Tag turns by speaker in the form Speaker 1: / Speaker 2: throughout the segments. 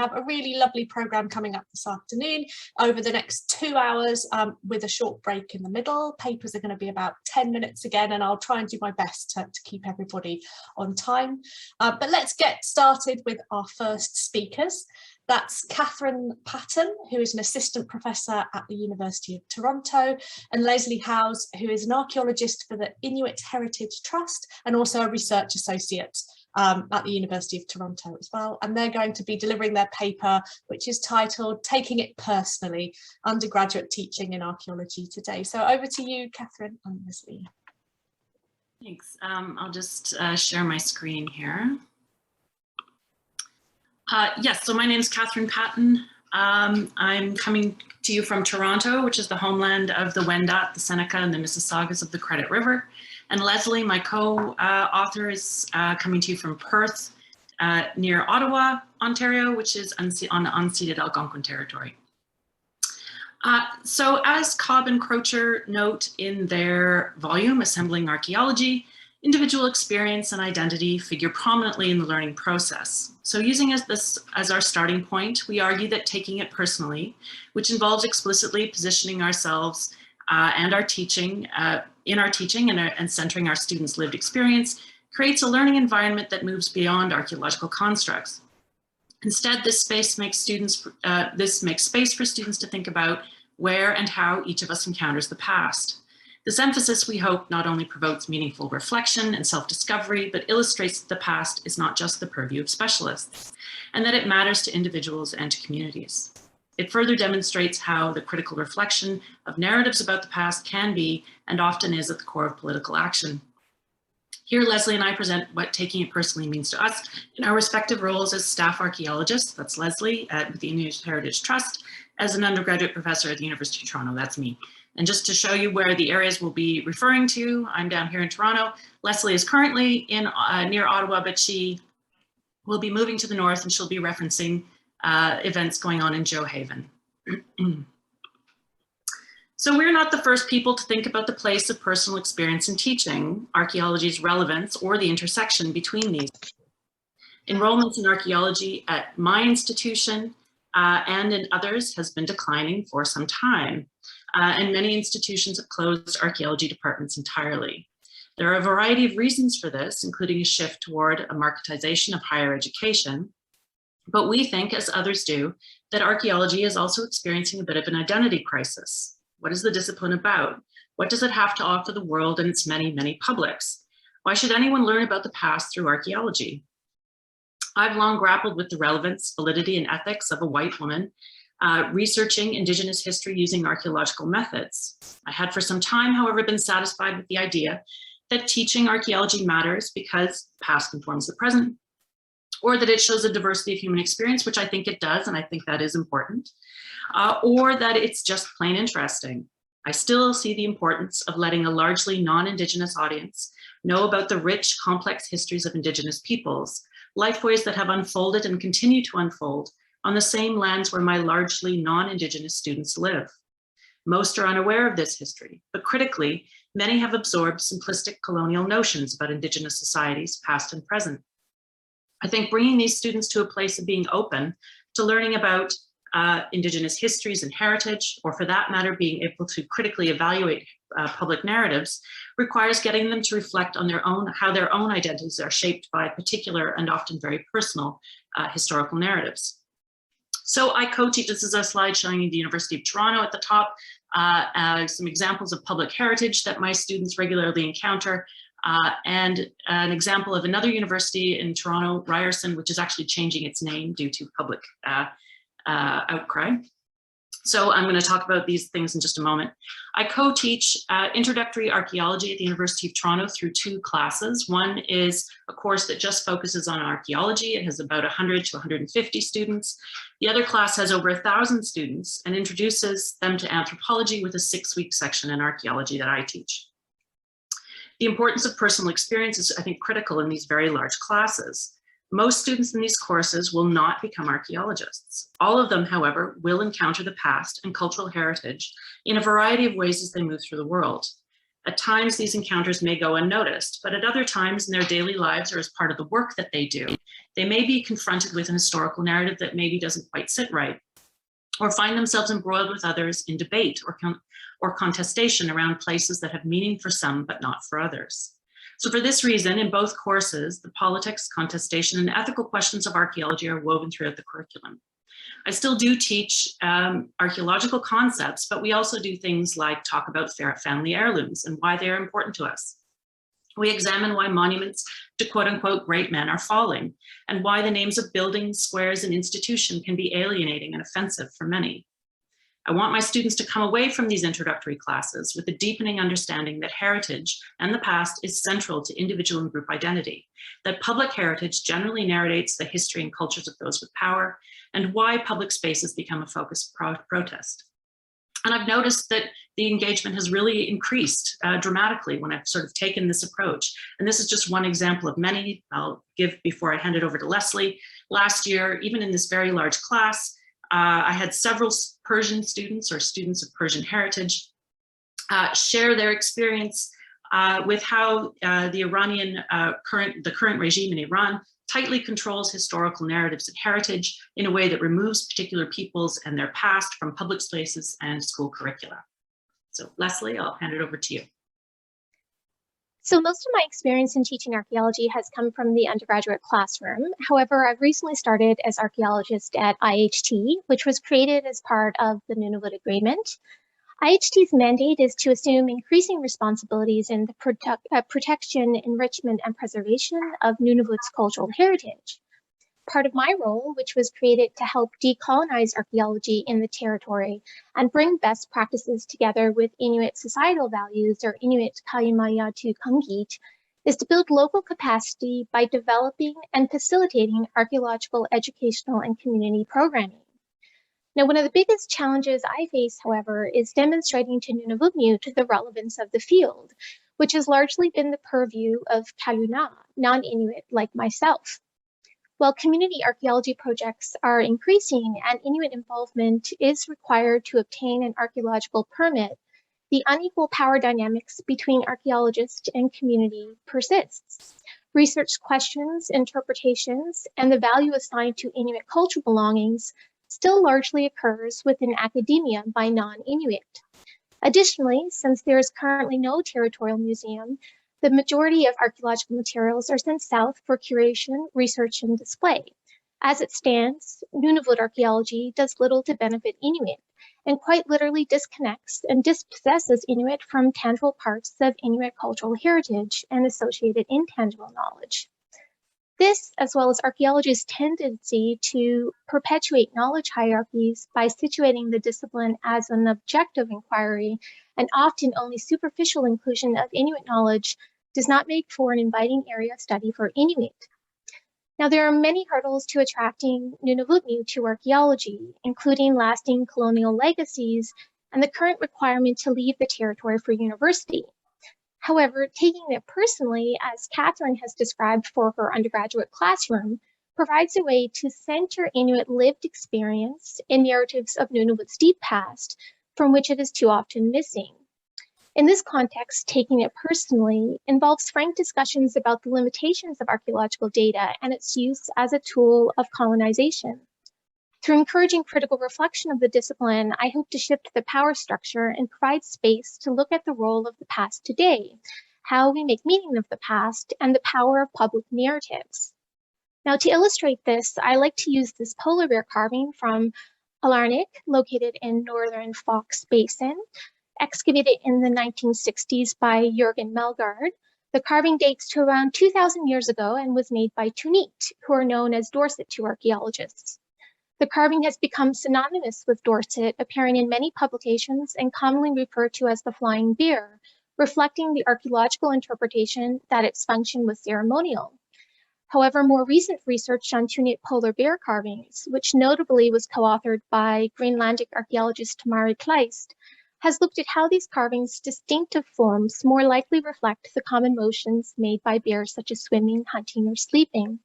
Speaker 1: have a really lovely programme coming up this afternoon over the next 2 hours with a short break in the middle. Papers are going to be about 10 minutes again, and I'll try and do my best to keep everybody on time. But let's get started with our first speakers. That's Catherine Patton, who is an assistant professor at the University of Toronto, and Leslie Howes, who is an archaeologist for the Inuit Heritage Trust and also a research associate at the University of Toronto as well. And they're going to be delivering their paper, which is titled Taking It Personally, Undergraduate Teaching in Archaeology Today. So over to you, Catherine and Leslie.
Speaker 2: Thanks. I'll just share my screen here. Yes, so my name is Catherine Patton. I'm coming to you from Toronto, which is the homeland of the Wendat, the Seneca, and the Mississaugas of the Credit River. And Leslie, my co-author, is coming to you from Perth, near Ottawa, Ontario, which is on the unceded Algonquin territory. So as Cobb and Crocher note in their volume, Assembling Archaeology, individual experience and identity figure prominently in the learning process. So using this as our starting point, we argue that taking it personally, which involves explicitly positioning ourselves and our teaching and centering our students' lived experience, creates a learning environment that moves beyond archaeological constructs. Instead, this makes space for students to think about where and how each of us encounters the past. This emphasis, we hope, not only provokes meaningful reflection and self-discovery, but illustrates that the past is not just the purview of specialists, and that it matters to individuals and to communities. It further demonstrates how the critical reflection of narratives about the past can be, and often is, at the core of political action. Here, Leslie and I present what taking it personally means to us in our respective roles as staff archaeologists. That's Leslie at the Inuit Heritage Trust, as an undergraduate professor at the University of Toronto. That's me. And just to show you where the areas we'll be referring to, I'm down here in Toronto. Leslie is currently in near Ottawa, but she will be moving to the north, and she'll be referencing events going on in Joe Haven. So we're not the first people to think about the place of personal experience in teaching, archaeology's relevance, or the intersection between these. Enrollments in archaeology at my institution and in others has been declining for some time. And many institutions have closed archaeology departments entirely. There are a variety of reasons for this, including a shift toward a marketization of higher education. But we think, as others do, that archaeology is also experiencing a bit of an identity crisis. What is the discipline about? What does it have to offer the world and its many, many publics? Why should anyone learn about the past through archaeology? I've long grappled with the relevance, validity, and ethics of a white woman researching Indigenous history using archaeological methods. I had for some time, however, been satisfied with the idea that teaching archaeology matters because the past informs the present, or that it shows a diversity of human experience, which I think it does, and I think that is important, or that it's just plain interesting. I still see the importance of letting a largely non-Indigenous audience know about the rich, complex histories of Indigenous peoples, lifeways that have unfolded and continue to unfold on the same lands where my largely non-Indigenous students live. Most are unaware of this history, but critically, many have absorbed simplistic colonial notions about Indigenous societies, past and present. I think bringing these students to a place of being open to learning about Indigenous histories and heritage, or for that matter, being able to critically evaluate public narratives, requires getting them to reflect on how their own identities are shaped by particular and often very personal historical narratives. So I co-teach, this is a slide showing you the University of Toronto at the top, some examples of public heritage that my students regularly encounter, and an example of another university in Toronto, Ryerson, which is actually changing its name due to public outcry. So I'm going to talk about these things in just a moment. I co-teach introductory archaeology at the University of Toronto through 2 classes. One is a course that just focuses on archaeology. It has about 100 to 150 students. The other class has over 1,000 students and introduces them to anthropology with a 6-week section in archaeology that I teach. The importance of personal experience is, I think, critical in these very large classes. Most students in these courses will not become archaeologists. All of them, however, will encounter the past and cultural heritage in a variety of ways as they move through the world. At times, these encounters may go unnoticed, but at other times in their daily lives or as part of the work that they do, they may be confronted with an historical narrative that maybe doesn't quite sit right, or find themselves embroiled with others in debate or contestation around places that have meaning for some but not for others. So for this reason, in both courses, the politics, contestation, and ethical questions of archaeology are woven throughout the curriculum. I still do teach archaeological concepts, but we also do things like talk about family heirlooms and why they are important to us. We examine why monuments to quote unquote great men are falling, and why the names of buildings, squares, and institutions can be alienating and offensive for many. I want my students to come away from these introductory classes with a deepening understanding that heritage and the past is central to individual and group identity, that public heritage generally narrates the history and cultures of those with power, and why public spaces become a focus of protest. And I've noticed that the engagement has really increased dramatically when I've sort of taken this approach. And this is just one example of many I'll give before I hand it over to Leslie. Last year, even in this very large class, I had several Persian students or students of Persian heritage share their experience with how the current regime in Iran tightly controls historical narratives and heritage in a way that removes particular peoples and their past from public spaces and school curricula. So Leslie, I'll hand it over to you.
Speaker 3: So most of my experience in teaching archaeology has come from the undergraduate classroom. However, I've recently started as archaeologist at IHT, which was created as part of the Nunavut Agreement. IHT's mandate is to assume increasing responsibilities in the protection, enrichment, and preservation of Nunavut's cultural heritage. Part of my role, which was created to help decolonize archaeology in the territory and bring best practices together with Inuit societal values, or Inuit Kaimayatu Kungit, is to build local capacity by developing and facilitating archaeological educational and community programming. Now, one of the biggest challenges I face, however, is demonstrating to Nunavutmiut the relevance of the field, which has largely been the purview of Kaluna, non-Inuit like myself. While community archaeology projects are increasing and Inuit involvement is required to obtain an archaeological permit, the unequal power dynamics between archaeologists and community persists. Research questions, interpretations, and the value assigned to Inuit cultural belongings still largely occurs within academia by non-Inuit. Additionally, since there is currently no territorial museum, the majority of archaeological materials are sent south for curation, research, and display. As it stands, Nunavut archaeology does little to benefit Inuit, and quite literally disconnects and dispossesses Inuit from tangible parts of Inuit cultural heritage and associated intangible knowledge. This, as well as archaeology's tendency to perpetuate knowledge hierarchies by situating the discipline as an objective inquiry and often only superficial inclusion of Inuit knowledge, does not make for an inviting area of study for Inuit. Now, there are many hurdles to attracting Nunavutmiut to archaeology, including lasting colonial legacies and the current requirement to leave the territory for university. However, taking it personally, as Catherine has described for her undergraduate classroom, provides a way to center Inuit lived experience in narratives of Nunavut's deep past, from which it is too often missing. In this context, taking it personally involves frank discussions about the limitations of archaeological data and its use as a tool of colonization. Through encouraging critical reflection of the discipline, I hope to shift the power structure and provide space to look at the role of the past today, how we make meaning of the past, and the power of public narratives. Now, to illustrate this, I like to use this polar bear carving from Alarnik, located in northern Fox Basin, excavated in the 1960s by Jürgen Melgaard. The carving dates to around 2,000 years ago and was made by Tunit, who are known as Dorset to archaeologists. The carving has become synonymous with Dorset, appearing in many publications and commonly referred to as the flying bear, reflecting the archaeological interpretation that its function was ceremonial. However, more recent research on Tunit polar bear carvings, which notably was co-authored by Greenlandic archaeologist Tamari Kleist, has looked at how these carvings' distinctive forms more likely reflect the common motions made by bears such as swimming, hunting, or sleeping.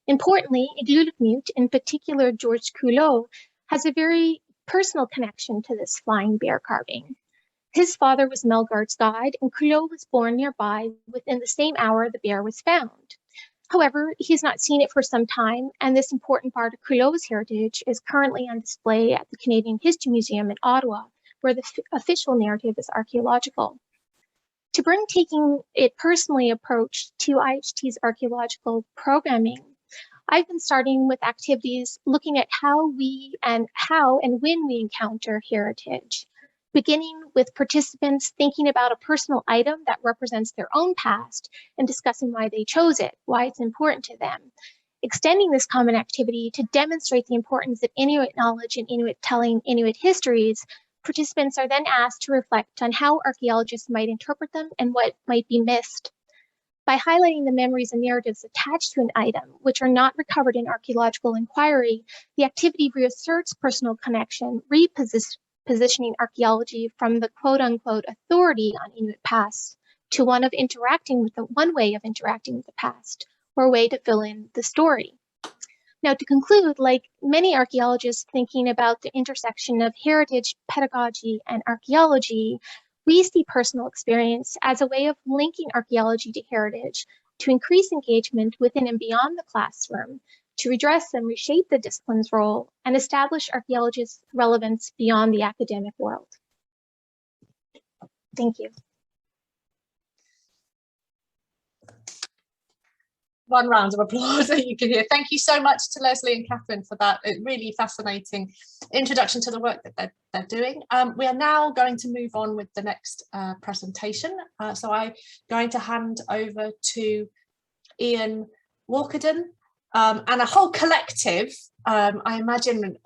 Speaker 3: Importantly, Igloolikmut, in particular George Culot, has a very personal connection to this flying bear carving. His father was Melgart's guide, and Crillot was born nearby within the same hour the bear was found. However, he's not seen it for some time, and this important part of Crillot's heritage is currently on display at the Canadian History Museum in Ottawa, where the official narrative is archaeological. To bring taking it personally approach to IHT's archaeological programming, I've been starting with activities looking at how and when we encounter heritage, beginning with participants thinking about a personal item that represents their own past and discussing why they chose it, why it's important to them. Extending this common activity to demonstrate the importance of Inuit knowledge and Inuit telling Inuit histories, participants are then asked to reflect on how archaeologists might interpret them and what might be missed. By highlighting the memories and narratives attached to an item, which are not recovered in archaeological inquiry, the activity reasserts personal connection, repositioning archaeology from the quote-unquote authority on Inuit past to one way of interacting with the past, or a way to fill in the story. Now, to conclude, like many archaeologists thinking about the intersection of heritage, pedagogy, and archaeology, we see personal experience as a way of linking archaeology to heritage, to increase engagement within and beyond the classroom, to redress and reshape the discipline's role, and establish archaeologists' relevance beyond the academic world. Thank you.
Speaker 1: One round of applause that you can hear. Thank you so much to Leslie and Catherine for that really fascinating introduction to the work that they're doing. We are now going to move on with the next presentation. So I'm going to hand over to Ian Walkerdon and a whole collective, I imagine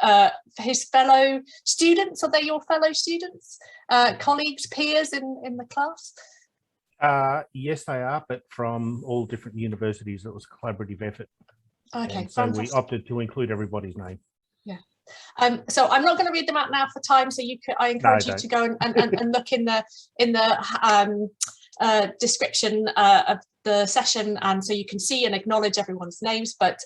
Speaker 1: his fellow students. Are they your fellow students, colleagues, peers in the class?
Speaker 4: Yes, they are, but from all different universities. It was a collaborative effort.
Speaker 1: Okay,
Speaker 4: and so
Speaker 1: fantastic.
Speaker 4: we opted to include everybody's name.
Speaker 1: Yeah. So I'm not going to read them out now for time. So I encourage you to go and look in the description of the session, and so you can see and acknowledge everyone's names. But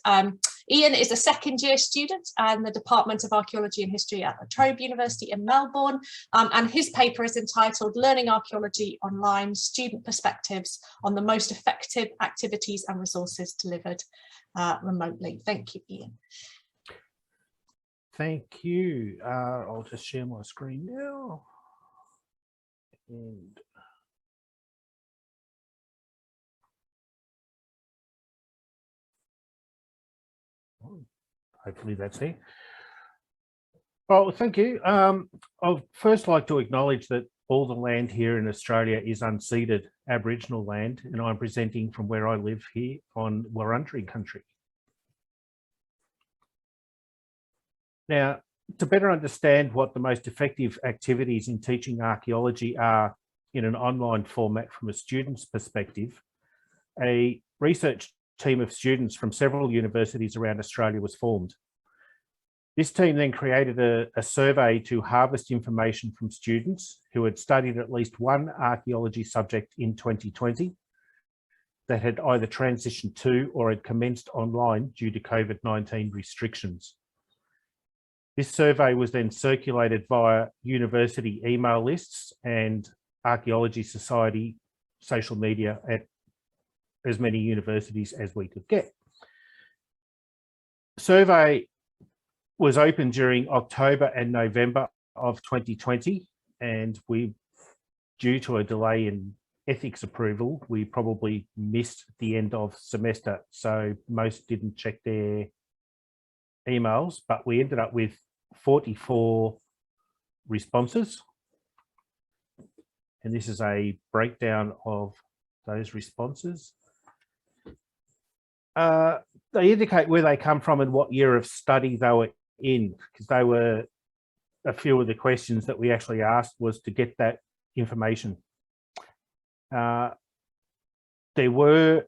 Speaker 1: Ian is a second-year student in the Department of Archaeology and History at La Trobe University in Melbourne, and his paper is entitled "Learning Archaeology Online: Student Perspectives on the Most Effective Activities and Resources Delivered Remotely." Thank you, Ian.
Speaker 4: Thank you. I'll just share my screen now. And hopefully that's there. Well, thank you. I'd first like to acknowledge that all the land here in Australia is unceded Aboriginal land, and I'm presenting from where I live here on Wurundjeri country. Now, to better understand what the most effective activities in teaching archaeology are in an online format from a student's perspective, a research team of students from several universities around Australia was formed. This team then created a survey to harvest information from students who had studied at least one archaeology subject in 2020 that had either transitioned to or had commenced online due to COVID-19 restrictions. This survey was then circulated via university email lists and Archaeology Society social media at as many universities as we could get. Survey was open during October and November of 2020, and due to a delay in ethics approval, we probably missed the end of semester, so most didn't check their emails, but we ended up with 44 responses. And this is a breakdown of those responses. They indicate where they come from and what year of study they were in, because they were a few of the questions that we actually asked was to get that information. There were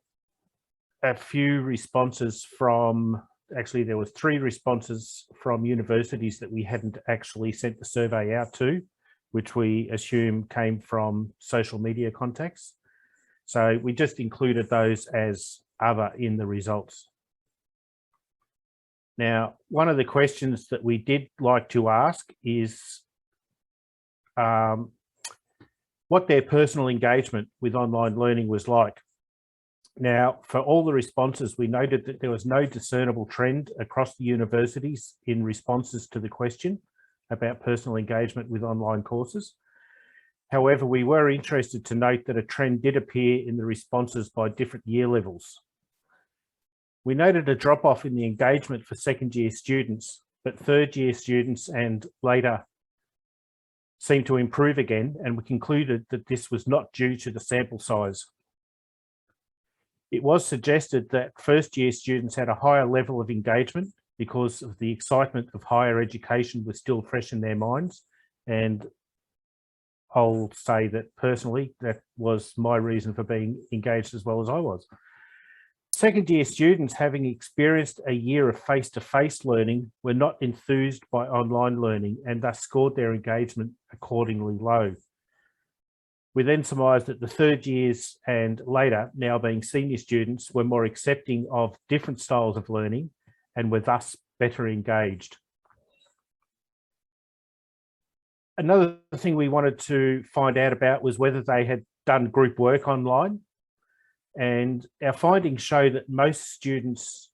Speaker 4: a few responses from, actually there was 3 responses from universities that we hadn't actually sent the survey out to, which we assume came from social media contacts. So we just included those as other in the results. Now, one of the questions that we did like to ask is, what their personal engagement with online learning was like. Now, for all the responses, we noted that there was no discernible trend across the universities in responses to the question about personal engagement with online courses. However, we were interested to note that a trend did appear in the responses by different year levels. We noted a drop-off in the engagement for second-year students, but third-year students and later seemed to improve again, and we concluded that this was not due to the sample size. It was suggested that first-year students had a higher level of engagement because of the excitement of higher education was still fresh in their minds, and I'll say that personally, that was my reason for being engaged as well as I was. Second year students, having experienced a year of face-to-face learning, were not enthused by online learning and thus scored their engagement accordingly low. We then surmised that the third years and later, now being senior students, were more accepting of different styles of learning and were thus better engaged. Another thing we wanted to find out about was whether they had done group work online. And our findings show that most students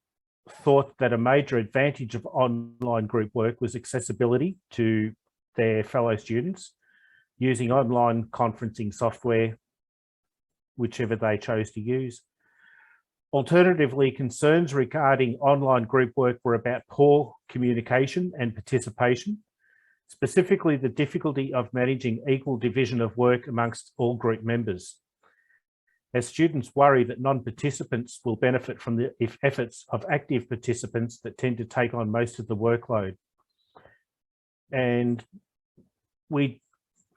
Speaker 4: thought that a major advantage of online group work was accessibility to their fellow students using online conferencing software, whichever they chose to use. Alternatively, concerns regarding online group work were about poor communication and participation, specifically the difficulty of managing equal division of work amongst all group members, as students worry that non-participants will benefit from the efforts of active participants that tend to take on most of the workload. And we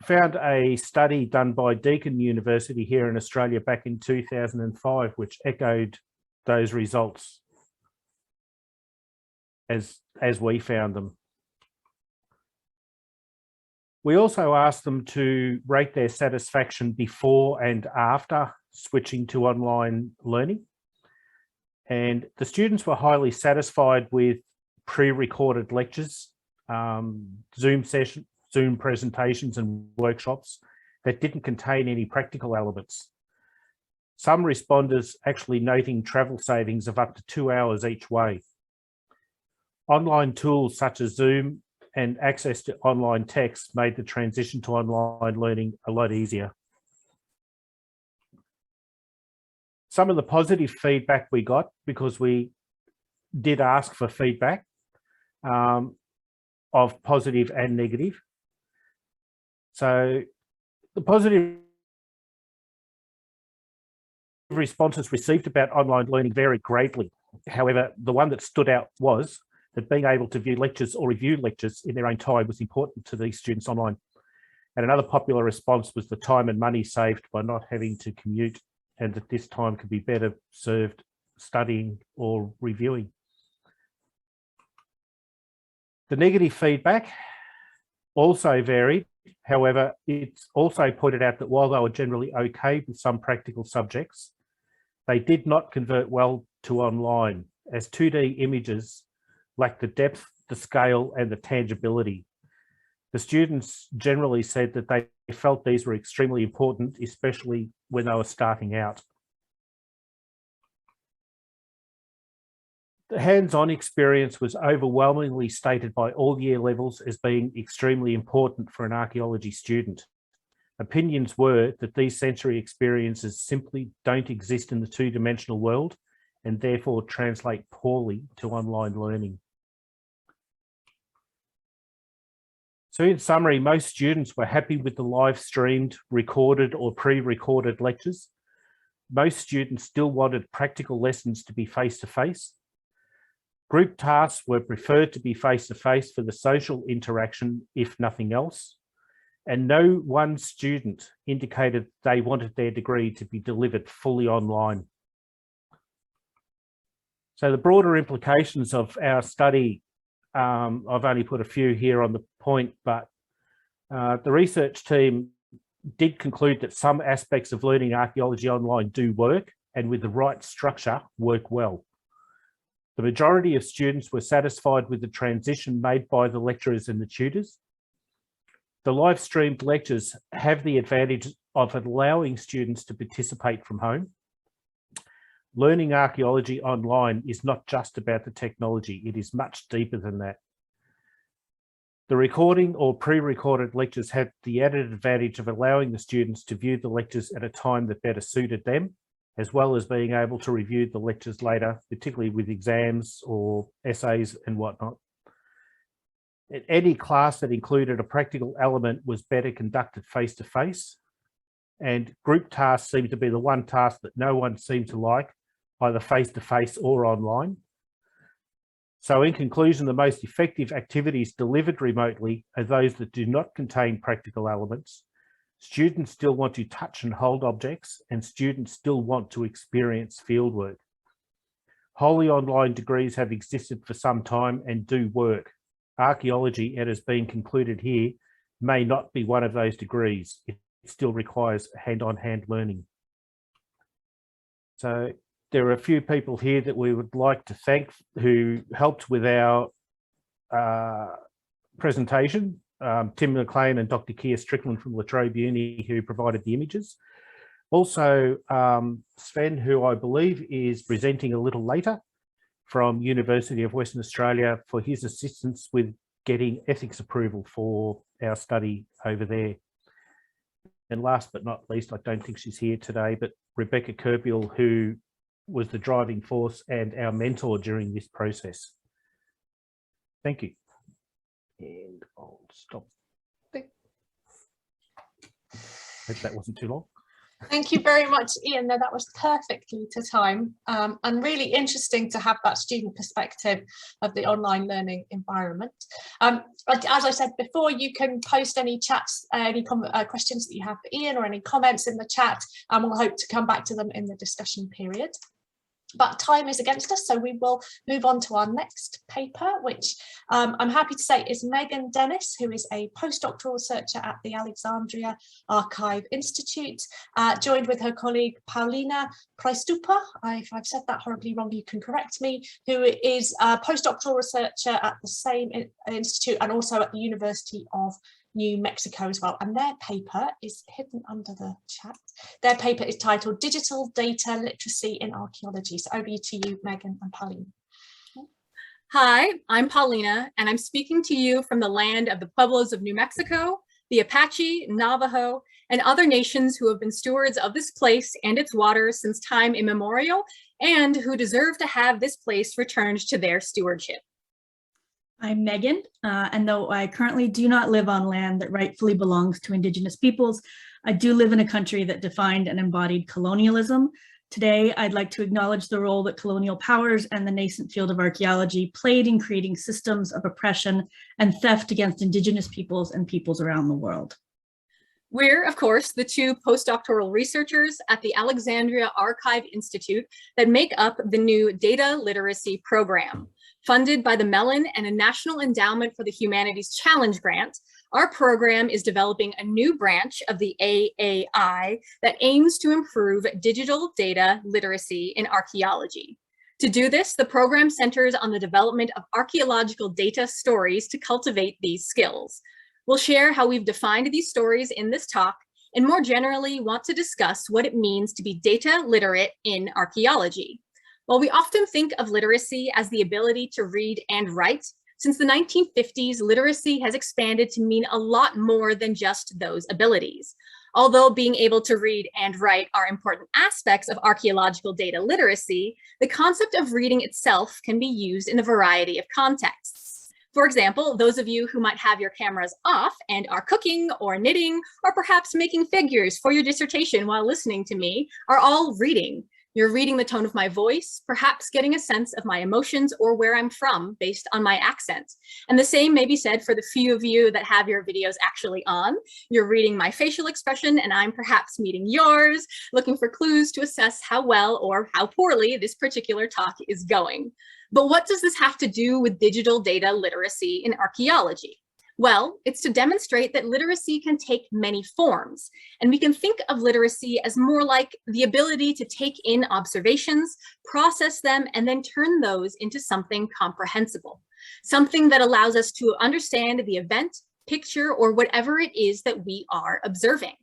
Speaker 4: found a study done by Deakin University here in Australia back in 2005, which echoed those results as we found them. We also asked them to rate their satisfaction before and after switching to online learning. And the students were highly satisfied with pre-recorded lectures, Zoom presentations and workshops that didn't contain any practical elements. Some responders actually noting travel savings of up to 2 hours each way. Online tools such as Zoom and access to online text made the transition to online learning a lot easier. Some of the positive feedback we got, because we did ask for feedback of positive and negative. So the positive responses received about online learning varied greatly. However, the one that stood out was that being able to view lectures or review lectures in their own time was important to these students online. And another popular response was the time and money saved by not having to commute, and that this time could be better served studying or reviewing. The negative feedback also varied. However, it's also pointed out that while they were generally okay with some practical subjects, they did not convert well to online, as 2D images lacked the depth, the scale, and the tangibility. The students generally said that they felt these were extremely important, especially when they were starting out. The hands-on experience was overwhelmingly stated by all year levels as being extremely important for an archaeology student. Opinions were that these sensory experiences simply don't exist in the two-dimensional world and therefore translate poorly to online learning. So in summary, most students were happy with the live streamed, recorded or pre-recorded lectures. Most students still wanted practical lessons to be face-to-face. Group tasks were preferred to be face-to-face for the social interaction, if nothing else. And no one student indicated they wanted their degree to be delivered fully online. So the broader implications of our study, I've only put a few here on the point, but the research team did conclude that some aspects of learning archaeology online do work, and with the right structure, work well. The majority of students were satisfied with the transition made by the lecturers and the tutors. The live streamed lectures have the advantage of allowing students to participate from home. Learning archaeology online is not just about the technology, it is much deeper than that. The recording or pre-recorded lectures have the added advantage of allowing the students to view the lectures at a time that better suited them, as well as being able to review the lectures later, particularly with exams or essays and whatnot. Any class that included a practical element was better conducted face-to-face, and group tasks seemed to be the one task that no one seemed to like, either face-to-face or online. So in conclusion, the most effective activities delivered remotely are those that do not contain practical elements. Students still want to touch and hold objects, and students still want to experience fieldwork. Wholly online degrees have existed for some time and do work. Archaeology, it has been concluded here, may not be one of those degrees. It still requires hand-on-hand learning. So there are a few people here that we would like to thank who helped with our presentation. Tim McLean and Dr. Keir Strickland from La Trobe Uni, who provided the images. Also, Sven, who I believe is presenting a little later, from University of Western Australia, for his assistance with getting ethics approval for our study over there. And last but not least, I don't think she's here today, but Rebecca Kerpiel, who was the driving force and our mentor during this process. Thank you. And I'll stop there. Hope that wasn't too long.
Speaker 1: Thank you very much, Ian. No, that was perfectly to time, and really interesting to have that student perspective of the online learning environment. As I said before, you can post any chats, any questions that you have for Ian or any comments in the chat, and we'll hope to come back to them in the discussion period. But time is against us, so we will move on to our next paper, which I'm happy to say is Megan Dennis, who is a postdoctoral researcher at the Alexandria Archive Institute, joined with her colleague Paulina Preistupa. If I've said that horribly wrong, you can correct me, who is a postdoctoral researcher at the same institute and also at the University of New Mexico as well, and their paper is hidden under the chat. Their paper is titled Digital Data Literacy in Archaeology. So over to you, Megan and Paulina.
Speaker 5: Hi, I'm Paulina, and I'm speaking to you from the land of the Pueblos of New Mexico, the Apache, Navajo, and other nations who have been stewards of this place and its waters since time immemorial, and who deserve to have this place returned to their stewardship.
Speaker 6: I'm Megan, and though I currently do not live on land that rightfully belongs to Indigenous peoples, I do live in a country that defined and embodied colonialism. Today, I'd like to acknowledge the role that colonial powers and the nascent field of archaeology played in creating systems of oppression and theft against Indigenous peoples and peoples around the world.
Speaker 5: We're, of course, the two postdoctoral researchers at the Alexandria Archive Institute that make up the new Data Literacy Program. Funded by the Mellon and a National Endowment for the Humanities Challenge Grant, our program is developing a new branch of the AAI that aims to improve digital data literacy in archaeology. To do this, the program centers on the development of archaeological data stories to cultivate these skills. We'll share how we've defined these stories in this talk, and more generally want to discuss what it means to be data literate in archaeology. While we often think of literacy as the ability to read and write, since the 1950s, literacy has expanded to mean a lot more than just those abilities. Although being able to read and write are important aspects of archaeological data literacy, the concept of reading itself can be used in a variety of contexts. For example, those of you who might have your cameras off and are cooking or knitting, or perhaps making figures for your dissertation while listening to me, are all reading. You're reading the tone of my voice, perhaps getting a sense of my emotions or where I'm from based on my accent. And the same may be said for the few of you that have your videos actually on. You're reading my facial expression and I'm perhaps meeting yours, looking for clues to assess how well or how poorly this particular talk is going. But what does this have to do with digital data literacy in archaeology? Well, it's to demonstrate that literacy can take many forms, and we can think of literacy as more like the ability to take in observations, process them, and then turn those into something comprehensible, something that allows us to understand the event, picture, or whatever it is that we are observing.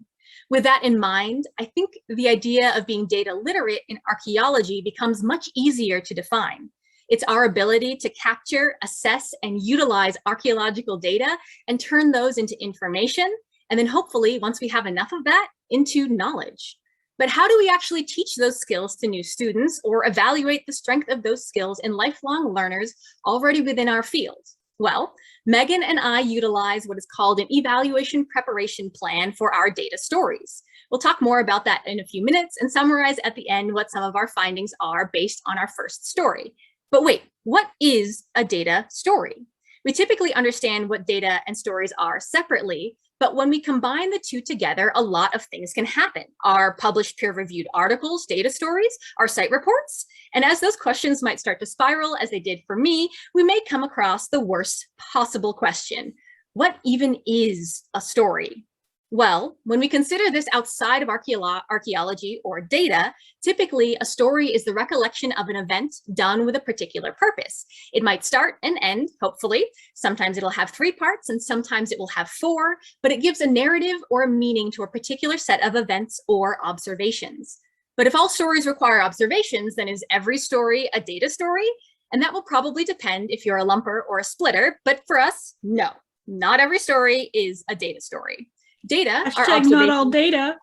Speaker 5: With that in mind, I think the idea of being data literate in archaeology becomes much easier to define. It's our ability to capture, assess, and utilize archaeological data and turn those into information, and then hopefully, once we have enough of that, into knowledge. But how do we actually teach those skills to new students or evaluate the strength of those skills in lifelong learners already within our field? Well, Megan and I utilize what is called an evaluation preparation plan for our data stories. We'll talk more about that in a few minutes and summarize at the end what some of our findings are based on our first story. But wait, what is a data story? We typically understand what data and stories are separately, but when we combine the two together, a lot of things can happen. Our published peer-reviewed articles, data stories, our site reports, and as those questions might start to spiral, as they did for me, we may come across the worst possible question. What even is a story? Well, when we consider this outside of archaeology or data, typically a story is the recollection of an event done with a particular purpose. It might start and end, hopefully. Sometimes it'll have 3 parts and sometimes it will have 4, but it gives a narrative or a meaning to a particular set of events or observations. But if all stories require observations, then is every story a data story? And that will probably depend if you're a lumper or a splitter, but for us, no, not every story is a data story. Data are
Speaker 6: not all data.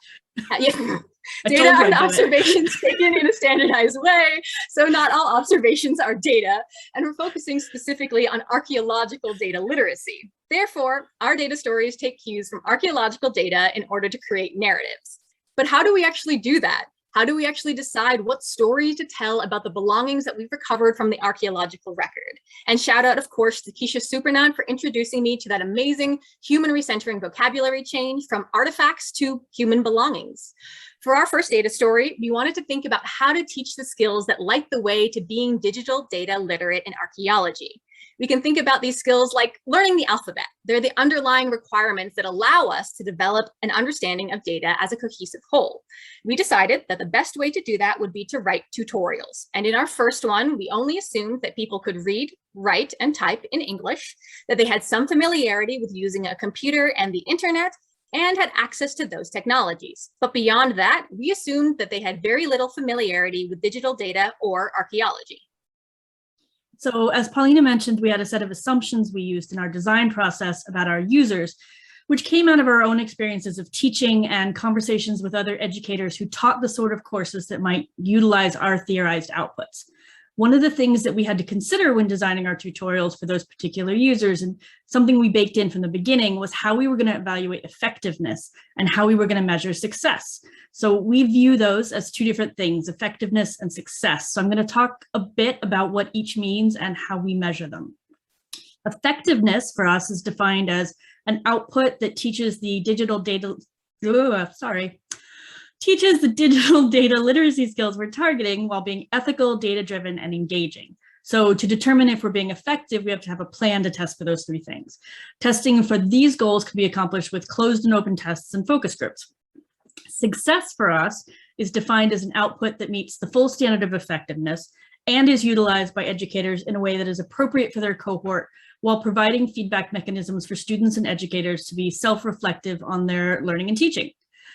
Speaker 5: Data are observations taken in a standardized way, so not all observations are data, and we're focusing specifically on archaeological data literacy. Therefore, our data stories take cues from archaeological data in order to create narratives. But how do we actually do that? How do we actually decide what story to tell about the belongings that we've recovered from the archaeological record? And shout out, of course, to Keisha Supernant for introducing me to that amazing human recentering vocabulary change from artifacts to human belongings. For our first data story, we wanted to think about how to teach the skills that light the way to being digital data literate in archaeology. We can think about these skills like learning the alphabet. They're the underlying requirements that allow us to develop an understanding of data as a cohesive whole. We decided that the best way to do that would be to write tutorials. And in our first one, we only assumed that people could read, write, and type in English, that they had some familiarity with using a computer and the internet, and had access to those technologies. But beyond that, we assumed that they had very little familiarity with digital data or archaeology.
Speaker 6: So as Paulina mentioned, we had a set of assumptions we used in our design process about our users, which came out of our own experiences of teaching and conversations with other educators who taught the sort of courses that might utilize our theorized outputs. One of the things that we had to consider when designing our tutorials for those particular users, and something we baked in from the beginning, was how we were going to evaluate effectiveness and how we were going to measure success. So we view those as 2 different things, effectiveness and success. So I'm going to talk a bit about what each means and how we measure them. Effectiveness for us is defined as an output that teaches the digital data literacy skills we're targeting while being ethical, data-driven, and engaging. So to determine if we're being effective, we have to have a plan to test for those 3 things. Testing for these goals can be accomplished with closed and open tests and focus groups. Success for us is defined as an output that meets the full standard of effectiveness and is utilized by educators in a way that is appropriate for their cohort while providing feedback mechanisms for students and educators to be self-reflective on their learning and teaching.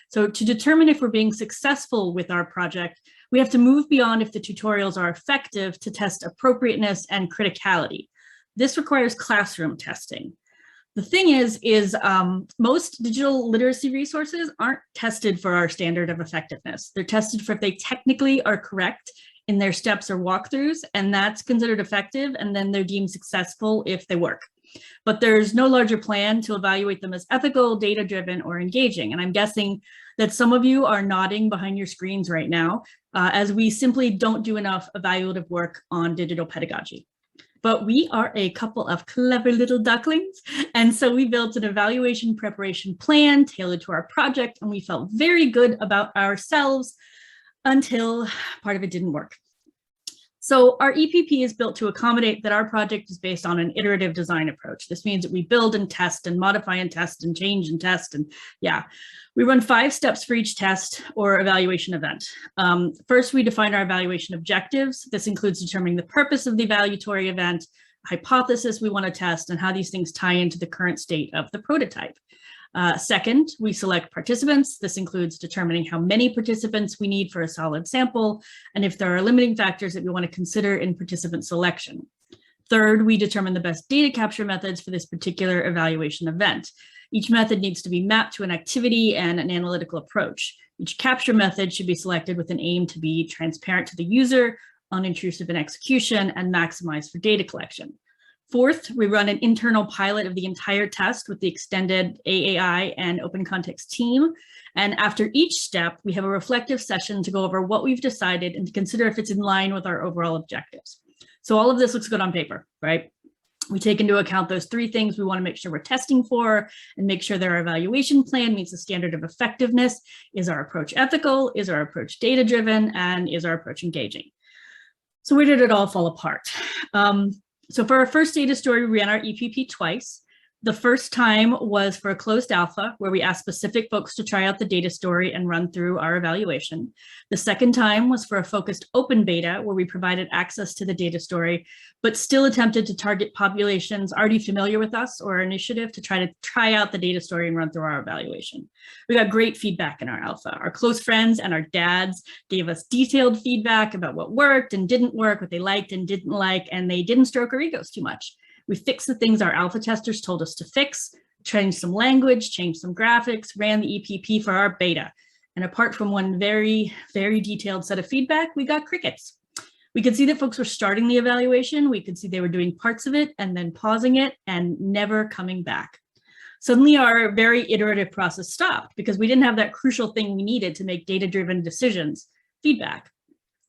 Speaker 6: So to determine if we're being successful with our project, we have to move beyond if the tutorials are effective to test appropriateness and criticality. This requires classroom testing. The thing is most digital literacy resources aren't tested for our standard of effectiveness. They're tested for if they technically are correct in their steps or walkthroughs, and that's considered effective, and then they're deemed successful if they work. But there's no larger plan to evaluate them as ethical, data-driven, or engaging. And I'm guessing that some of you are nodding behind your screens right now, as we simply don't do enough evaluative work on digital pedagogy. But we are a couple of clever little ducklings, and so we built an evaluation preparation plan tailored to our project, and we felt very good about ourselves until part of it didn't work. So our EPP is built to accommodate that our project is based on an iterative design approach. This means that we build and test and modify and test and change and test, and yeah. We run 5 steps for each test or evaluation event. First, we define our evaluation objectives. This includes determining the purpose of the evaluatory event, hypothesis we want to test, and how these things tie into the current state of the prototype. Second, we select participants. This includes determining how many participants we need for a solid sample, and if there are limiting factors that we want to consider in participant selection. Third, we determine the best data capture methods for this particular evaluation event. Each method needs to be mapped to an activity and an analytical approach. Each capture method should be selected with an aim to be transparent to the user, unintrusive in execution, and maximized for data collection. Fourth, we run an internal pilot of the entire test with the extended AAI and Open Context team. And after each step, we have a reflective session to go over what we've decided and to consider if it's in line with our overall objectives. So all of this looks good on paper, right? We take into account those three things we want to make sure we're testing for and make sure that our evaluation plan meets the standard of effectiveness. Is our approach ethical? Is our approach data-driven? And is our approach engaging? So where did it all fall apart? So for our first data story, we ran our EPP twice. The first time was for a closed alpha, where we asked specific folks to try out the data story and run through our evaluation. The second time was for a focused open beta, where we provided access to the data story, but still attempted to target populations already familiar with us or our initiative to try out the data story and run through our evaluation. We got great feedback in our alpha. Our close friends and our dads gave us detailed feedback about what worked and didn't work, what they liked and didn't like, and they didn't stroke our egos too much. We fixed the things our alpha testers told us to fix, changed some language, changed some graphics, ran the EPP for our beta. And apart from one very, very detailed set of feedback, we got crickets. We could see that folks were starting the evaluation. We could see they were doing parts of it and then pausing it and never coming back. Suddenly our very iterative process stopped because we didn't have that crucial thing we needed to make data-driven decisions, feedback.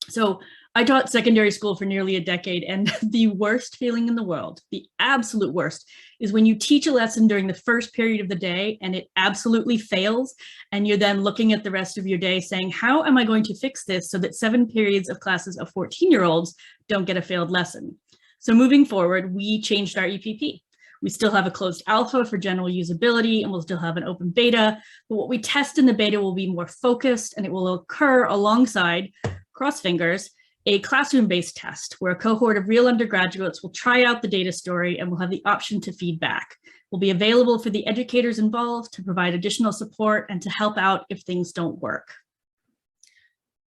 Speaker 6: So I taught secondary school for nearly a decade, and the worst feeling in the world, the absolute worst, is when you teach a lesson during the first period of the day and it absolutely fails, and you're then looking at the rest of your day saying, how am I going to fix this so that 7 periods of classes of 14-year-olds don't get a failed lesson? So moving forward, we changed our EPP. We still have a closed alpha for general usability, and we'll still have an open beta, but what we test in the beta will be more focused, and it will occur alongside, cross fingers, a classroom-based test where a cohort of real undergraduates will try out the data story and will have the option to feedback. Will be available for the educators involved to provide additional support and to help out if things don't work.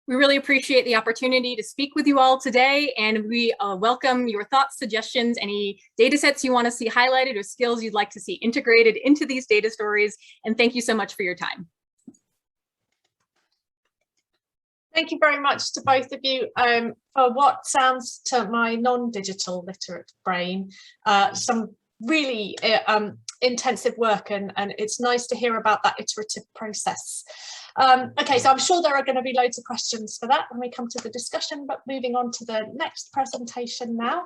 Speaker 5: We really appreciate the opportunity to speak with you all today, and we welcome your thoughts, suggestions, any data sets you want to see highlighted or skills you'd like to see integrated into these data stories. And thank you so much for your time.
Speaker 1: Thank you very much to both of you for what sounds to my non-digital literate brain, some really intensive work, and it's nice to hear about that iterative process. Okay, so I'm sure there are going to be loads of questions for that when we come to the discussion, but moving on to the next presentation now.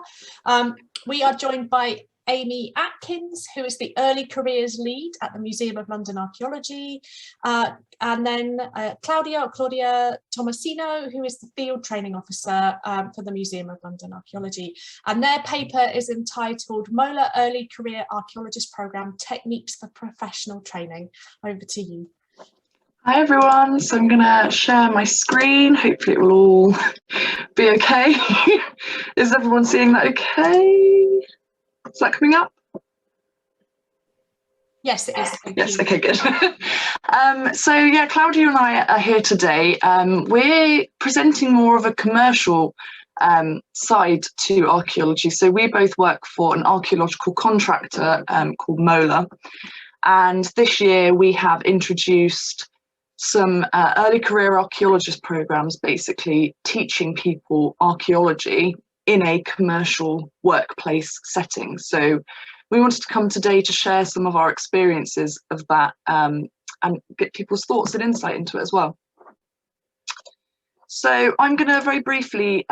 Speaker 1: We are joined by Amy Atkins, who is the Early Careers Lead at the Museum of London Archaeology, and then Claudia Tomasino, who is the Field Training Officer for the Museum of London Archaeology. And their paper is entitled Mola Early Career Archaeologist Programme, Techniques for Professional Training. Over to you.
Speaker 7: Hi everyone, so I'm going to share my screen. Hopefully it will all be okay. Is everyone seeing that okay? Is that coming up?
Speaker 1: Yes, it is.
Speaker 7: Yes, okay, good. So yeah, Claudia and I are here today. We're presenting more of a commercial side to archaeology. So we both work for an archaeological contractor called Mola. And this year we have introduced some early career archaeologist programs, basically teaching people archaeology in a commercial workplace setting. So we wanted to come today to share some of our experiences of that and get people's thoughts and insight into it as well. So I'm going to very briefly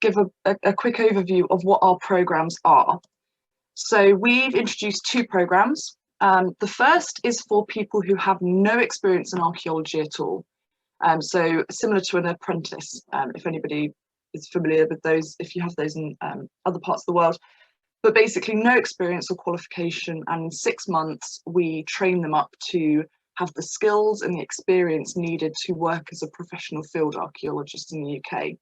Speaker 7: give a quick overview of what our programs are. So we've introduced 2 programs. The first is for people who have no experience in archaeology at all. So similar to an apprentice, if anybody is familiar with those, if you have those in other parts of the world, but basically no experience or qualification, and in 6 months we train them up to have the skills and the experience needed to work as a professional field archaeologist in the UK.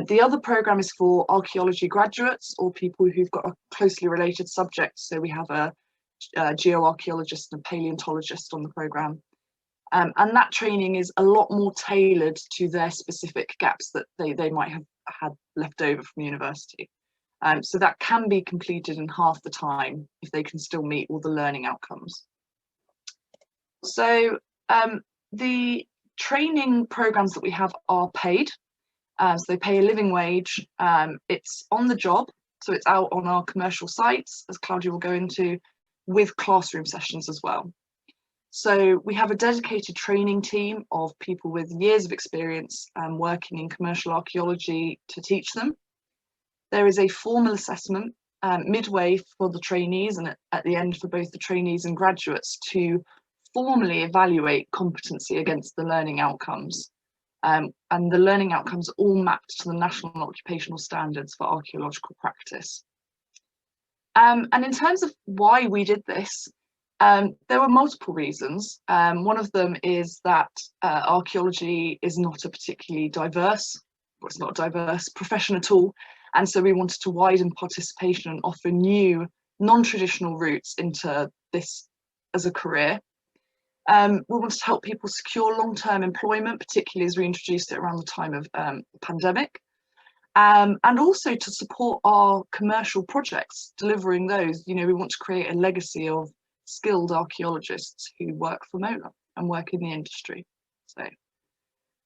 Speaker 7: The other programme is for archaeology graduates or people who've got a closely related subject. So we have a geoarchaeologist and a paleontologist on the programme. And that training is a lot more tailored to their specific gaps that they might have had left over from university. So that can be completed in half the time if they can still meet all the learning outcomes. So the training programs that we have are paid. So they pay a living wage. It's on the job, so it's out on our commercial sites, as Claudia will go into, with classroom sessions as well. So we have a dedicated training team of people with years of experience working in commercial archaeology to teach them. There is a formal assessment midway for the trainees and at the end for both the trainees and graduates to formally evaluate competency against the learning outcomes. And the learning outcomes are all mapped to the National Occupational Standards for Archaeological Practice. And in terms of why we did this, there were multiple reasons. One of them is that archaeology is not a particularly diverse, or it's not a diverse profession at all. And so we wanted to widen participation and offer new non-traditional routes into this as a career. We wanted to help people secure long-term employment, particularly as we introduced it around the time of the pandemic. And also to support our commercial projects, delivering those. You know, we want to create a legacy of skilled archaeologists who work for MOLA and work in the industry.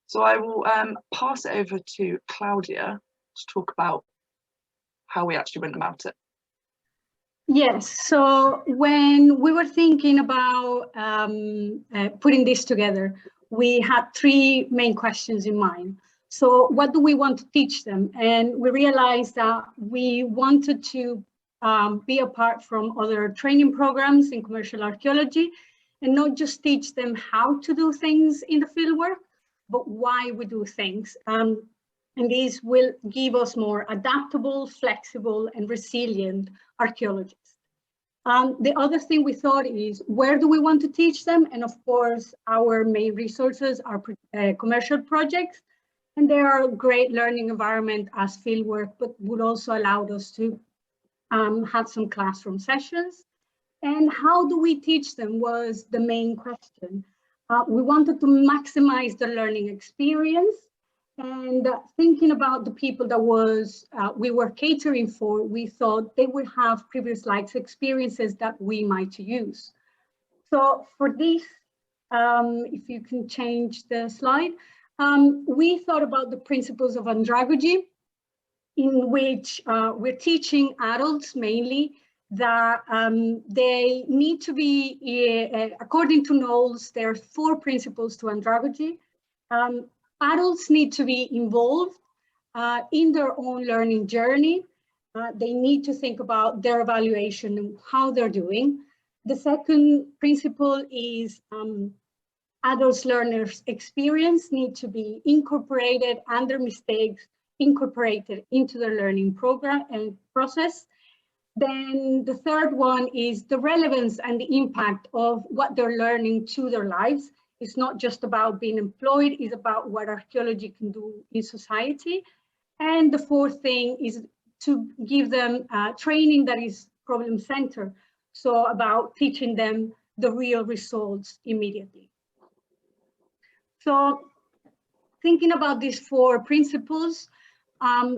Speaker 7: So I will pass it over to Claudia to talk about how we actually went about it.
Speaker 8: Yes, so when we were thinking about putting this together, we had three main questions in mind. So what do we want to teach them? And we realized that we wanted to be apart from other training programs in commercial archaeology and not just teach them how to do things in the fieldwork, but why we do things. And this will give us more adaptable, flexible, and resilient archaeologists. The other thing we thought is, where do we want to teach them? And of course, our main resources are commercial projects, and they are a great learning environment as fieldwork, but would also allow us to have some classroom sessions. And how do we teach them was the main question. We wanted to maximize the learning experience. And thinking about the people that we were catering for, we thought they would have previous life experiences that we might use. So for this, if you can change the slide, we thought about the principles of andragogy, in which we're teaching adults mainly that they need to be, according to Knowles, there are 4 principles to andragogy. Adults need to be involved in their own learning journey. They need to think about their evaluation and how they're doing. The second principle is adults learners' experience need to be incorporated and their mistakes incorporated into their learning program and process. Then the third one is the relevance and the impact of what they're learning to their lives. It's not just about being employed, it's about what archaeology can do in society. And the fourth thing is to give them training that is problem-centered. So about teaching them the real results immediately. So thinking about these 4 principles,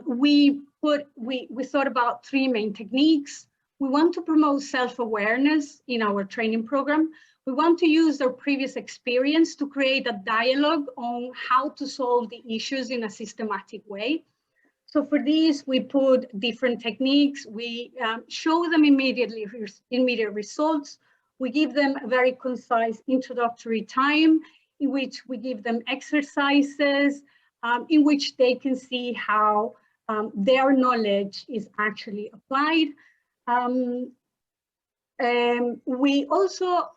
Speaker 8: we thought about 3 main techniques. We want to promote self-awareness in our training program. We want to use their previous experience to create a dialogue on how to solve the issues in a systematic way. So for this, we put different techniques. We show them immediate results. We give them a very concise introductory time in which we give them exercises in which they can see how their knowledge is actually applied. We also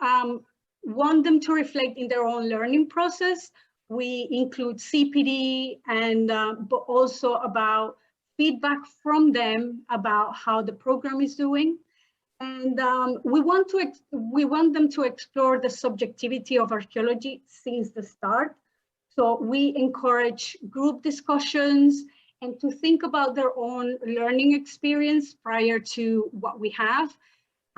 Speaker 8: want them to reflect in their own learning process. We include CPD and but also about feedback from them about how the program is doing. And we want them to explore the subjectivity of archaeology since the start. So we encourage group discussions and to think about their own learning experience prior to what we have.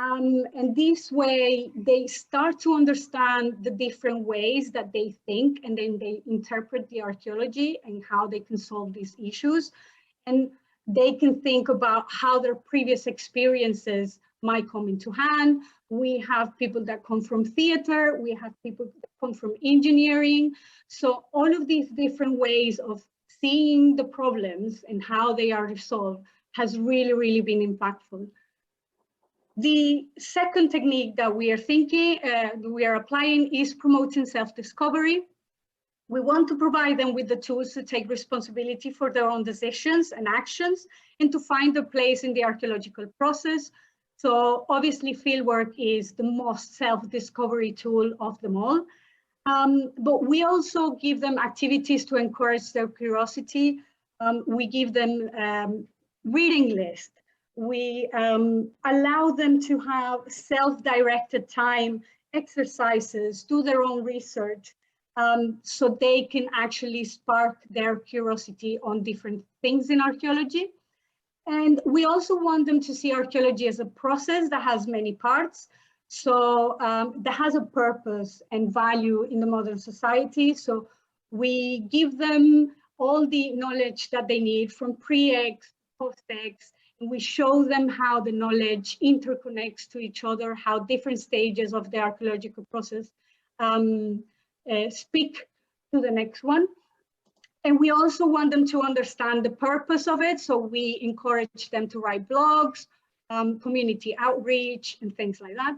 Speaker 8: And this way, they start to understand the different ways that they think, and then they interpret the archaeology and how they can solve these issues. And they can think about how their previous experiences might come into hand. We have people that come from theater, we have people that come from engineering. So all of these different ways of seeing the problems and how they are resolved has really, really been impactful. The second technique that we are thinking, we are applying is promoting self-discovery. We want to provide them with the tools to take responsibility for their own decisions and actions and to find their place in the archaeological process. So obviously fieldwork is the most self-discovery tool of them all. But we also give them activities to encourage their curiosity. We give them reading lists. We allow them to have self-directed time, exercises, do their own research, so they can actually spark their curiosity on different things in archaeology. And we also want them to see archaeology as a process that has many parts. So that has a purpose and value in the modern society. So we give them all the knowledge that they need from pre-ex, post-ex, and we show them how the knowledge interconnects to each other, how different stages of the archaeological process speak to the next one. And we also want them to understand the purpose of it. So we encourage them to write blogs, community outreach, and things like that.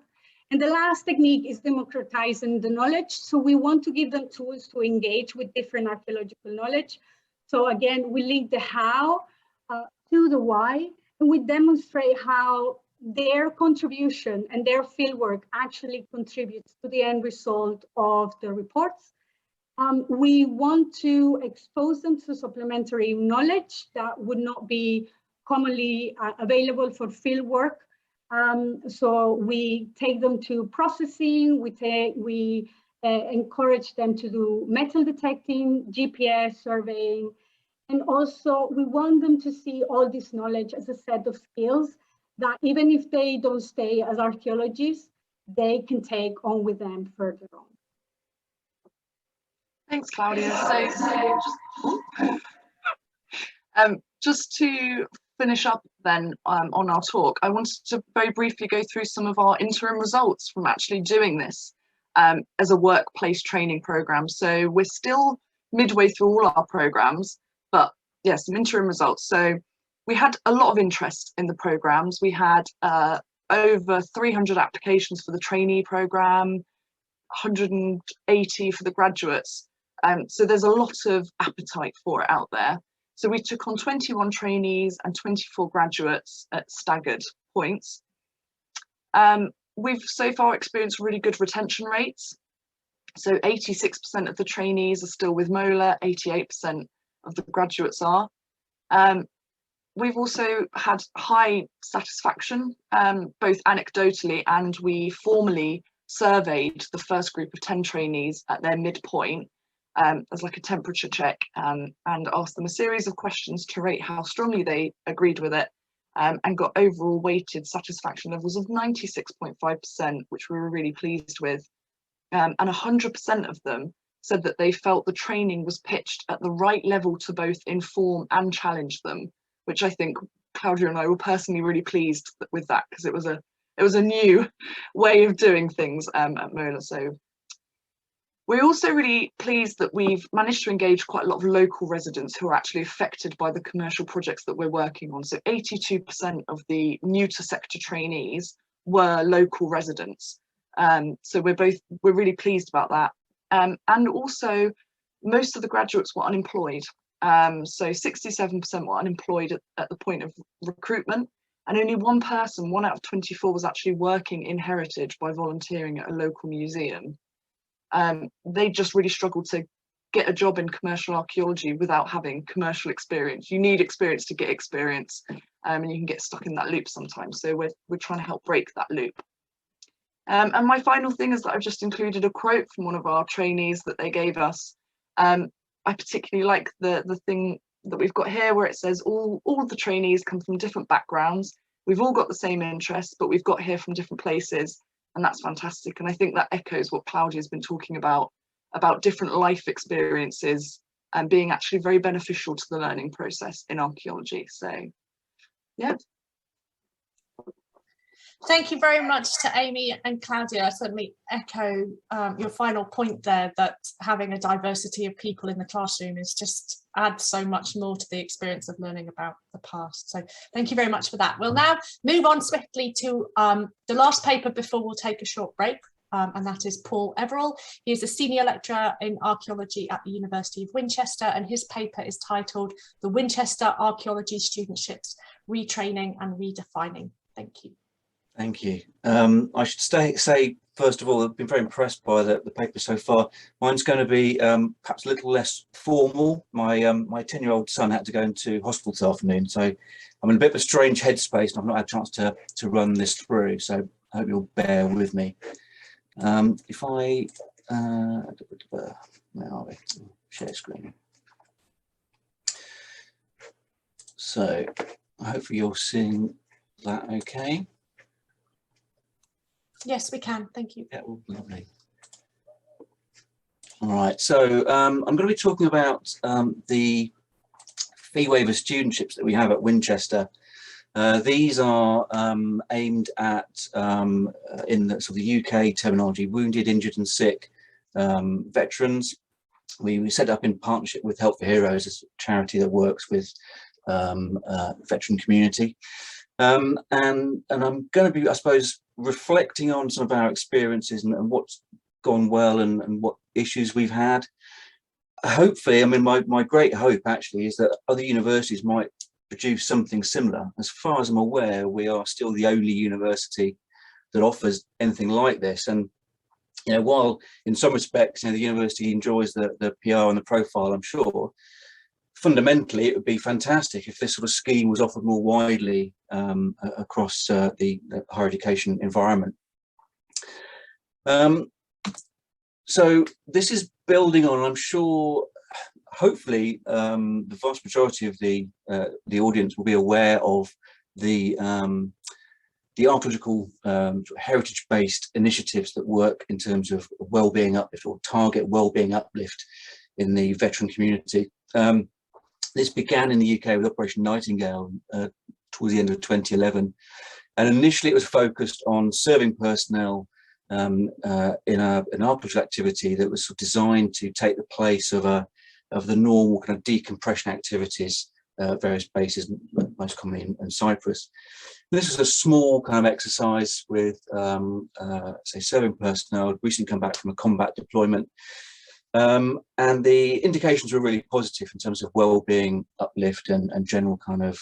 Speaker 8: And the last technique is democratizing the knowledge. So we want to give them tools to engage with different archaeological knowledge. So again, we link the how to the why, and we demonstrate how their contribution and their fieldwork actually contributes to the end result of the reports. We want to expose them to supplementary knowledge that would not be commonly available for fieldwork. So we take them to processing, we encourage them to do metal detecting, GPS surveying, and also we want them to see all this knowledge as a set of skills that even if they don't stay as archaeologists, they can take on with them further on.
Speaker 7: Thanks, Claudia. Just to finish up then on our talk, I wanted to very briefly go through some of our interim results from actually doing this as a workplace training program. So we're still midway through all our programs, but yeah, some interim results. So we had a lot of interest in the programs. We had over 300 applications for the trainee program, 180 for the graduates. So there's a lot of appetite for it out there. So we took on 21 trainees and 24 graduates at staggered points. We've so far experienced really good retention rates. So 86% of the trainees are still with MOLA, 88% of the graduates are. We've also had high satisfaction, both anecdotally, and we formally surveyed the first group of 10 trainees at their midpoint as like a temperature check, and asked them a series of questions to rate how strongly they agreed with it, and got overall weighted satisfaction levels of 96.5%, which we were really pleased with. And 100% of them said that they felt the training was pitched at the right level to both inform and challenge them, which I think Claudia and I were personally really pleased with that, because it was a new way of doing things at MOLA. So we're also really pleased that we've managed to engage quite a lot of local residents who are actually affected by the commercial projects that we're working on. So 82% of the new to sector trainees were local residents. So we're really pleased about that. And also most of the graduates were unemployed. So 67% were unemployed at the point of recruitment, and only one person, 1 out of 24, was actually working in heritage by volunteering at a local museum. They just really struggled to get a job in commercial archaeology without having commercial experience. You need experience to get experience, and you can get stuck in that loop sometimes. So we're trying to help break that loop. And my final thing is that I've just included a quote from one of our trainees that they gave us. I particularly like the thing that we've got here where it says all the trainees come from different backgrounds we've all got the same interests, but we've got here from different places, and that's fantastic. And I think that echoes what Claudia's been talking about different life experiences and being actually very beneficial to the learning process in archaeology. So, yeah.
Speaker 1: Thank you very much to Amy and Claudia. I certainly echo your final point there, that having a diversity of people in the classroom is just adds so much more to the experience of learning about the past. So thank you very much for that. We'll now move on swiftly to the last paper before we'll take a short break. And that is Paul Everall. He is a senior lecturer in archaeology at the University of Winchester, and his paper is titled "The Winchester Archaeology Studentships, Retraining and Redefining." Thank you.
Speaker 9: Thank you. I should say, first of all, I've been very impressed by the paper so far. Mine's going to be perhaps a little less formal. My 10-year-old son had to go into hospital this afternoon, so I'm in a bit of a strange headspace and I've not had a chance to run this through, so I hope you'll bear with me. If I, where are we? Share screen. So hopefully you're seeing that okay.
Speaker 1: Yes, we can. Thank you.
Speaker 9: Yeah, lovely. All right, so I'm going to be talking about the fee waiver studentships that we have at Winchester. These are aimed at, in the sort of the UK terminology, wounded, injured and sick veterans. We set up in partnership with Help for Heroes, a charity that works with veteran community. And I'm going to be, I suppose, reflecting on some of our experiences and what's gone well and what issues we've had. Hopefully, I mean, my great hope actually is that other universities might produce something similar. As far as I'm aware, we are still the only university that offers anything like this. And you know, while in some respects, you know, the university enjoys the PR and the profile, I'm sure, fundamentally it would be fantastic if this sort of scheme was offered more widely across the higher education environment. So this is building on, I'm sure, hopefully the vast majority of the audience will be aware of the archaeological heritage-based initiatives that work in terms of well-being uplift or target well-being uplift in the veteran community. This began in the UK with Operation Nightingale towards the end of 2011, and initially it was focused on serving personnel in an archaeological activity that was sort of designed to take the place of the normal kind of decompression activities at various bases, most commonly in Cyprus. And this was a small kind of exercise with, say, serving personnel recently come back from a combat deployment. And the indications were really positive in terms of well-being uplift and general kind of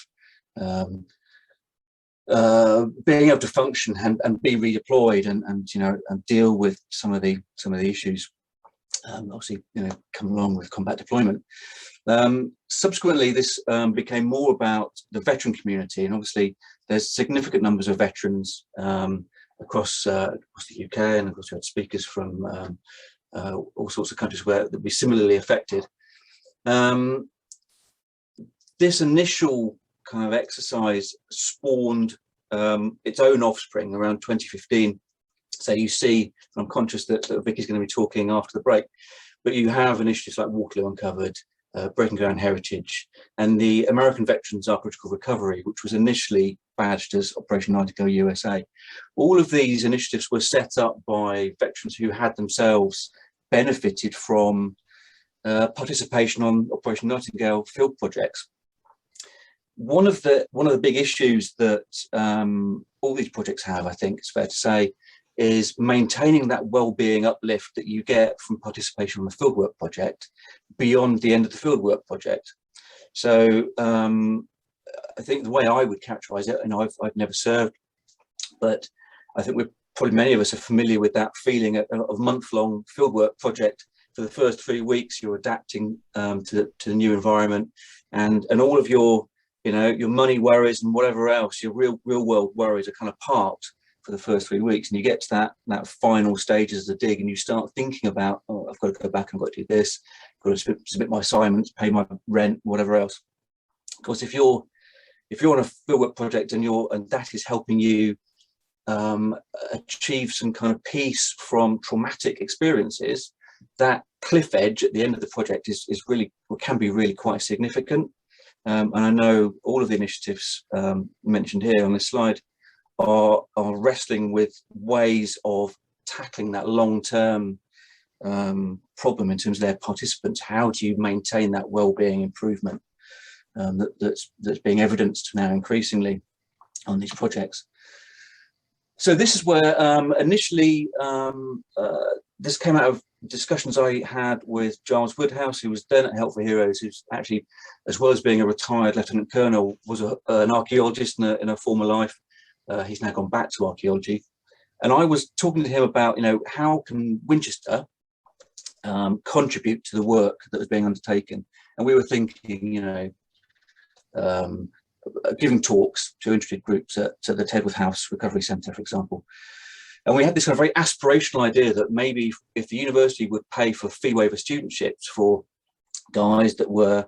Speaker 9: being able to function and be redeployed and you know, and deal with some of the issues obviously, you know, come along with combat deployment. Subsequently, this became more about the veteran community, and obviously there's significant numbers of veterans across the UK, and of course we had speakers from all sorts of countries where they'd be similarly affected. This initial kind of exercise spawned its own offspring around 2015. So you see, I'm conscious that Vicky's going to be talking after the break, but you have initiatives like Waterloo Uncovered, Breaking Ground Heritage, and the American Veterans Archaeological Recovery, which was initially badged as Operation Nightingale USA. All of these initiatives were set up by veterans who had themselves benefited from participation on Operation Nightingale field projects. One of the big issues that all these projects have, I think it's fair to say, is maintaining that well-being uplift that you get from participation on the fieldwork project beyond the end of the fieldwork project. So I think the way I would characterize it, and I've never served, but I think probably many of us are familiar with that feeling of a month-long fieldwork project. For the first 3 weeks, you're adapting to the new environment, and all of your, you know, your money worries and whatever else, your real world worries are kind of parked for the first 3 weeks, and you get to that final stages of the dig, and you start thinking about, oh, I've got to go back, I've got to do this, I've got to submit my assignments, pay my rent, whatever else. Of course, if you're if you're on a fieldwork project and that is helping you achieve some kind of peace from traumatic experiences, that cliff edge at the end of the project is really, or can be really quite significant. And I know all of the initiatives mentioned here on this slide are wrestling with ways of tackling that long-term problem in terms of their participants. How do you maintain that well-being improvement that's being evidenced now increasingly on these projects? So this is where initially this came out of discussions I had with Giles Woodhouse, who was then at Help for Heroes, who's actually, as well as being a retired lieutenant colonel, was an archaeologist in a former life. He's now gone back to archaeology. And I was talking to him about, how can Winchester contribute to the work that was being undertaken? And we were thinking, giving talks to interested groups at the Tedworth House Recovery Centre, for example. And we had this kind of very aspirational idea that maybe if the university would pay for fee waiver studentships for guys that were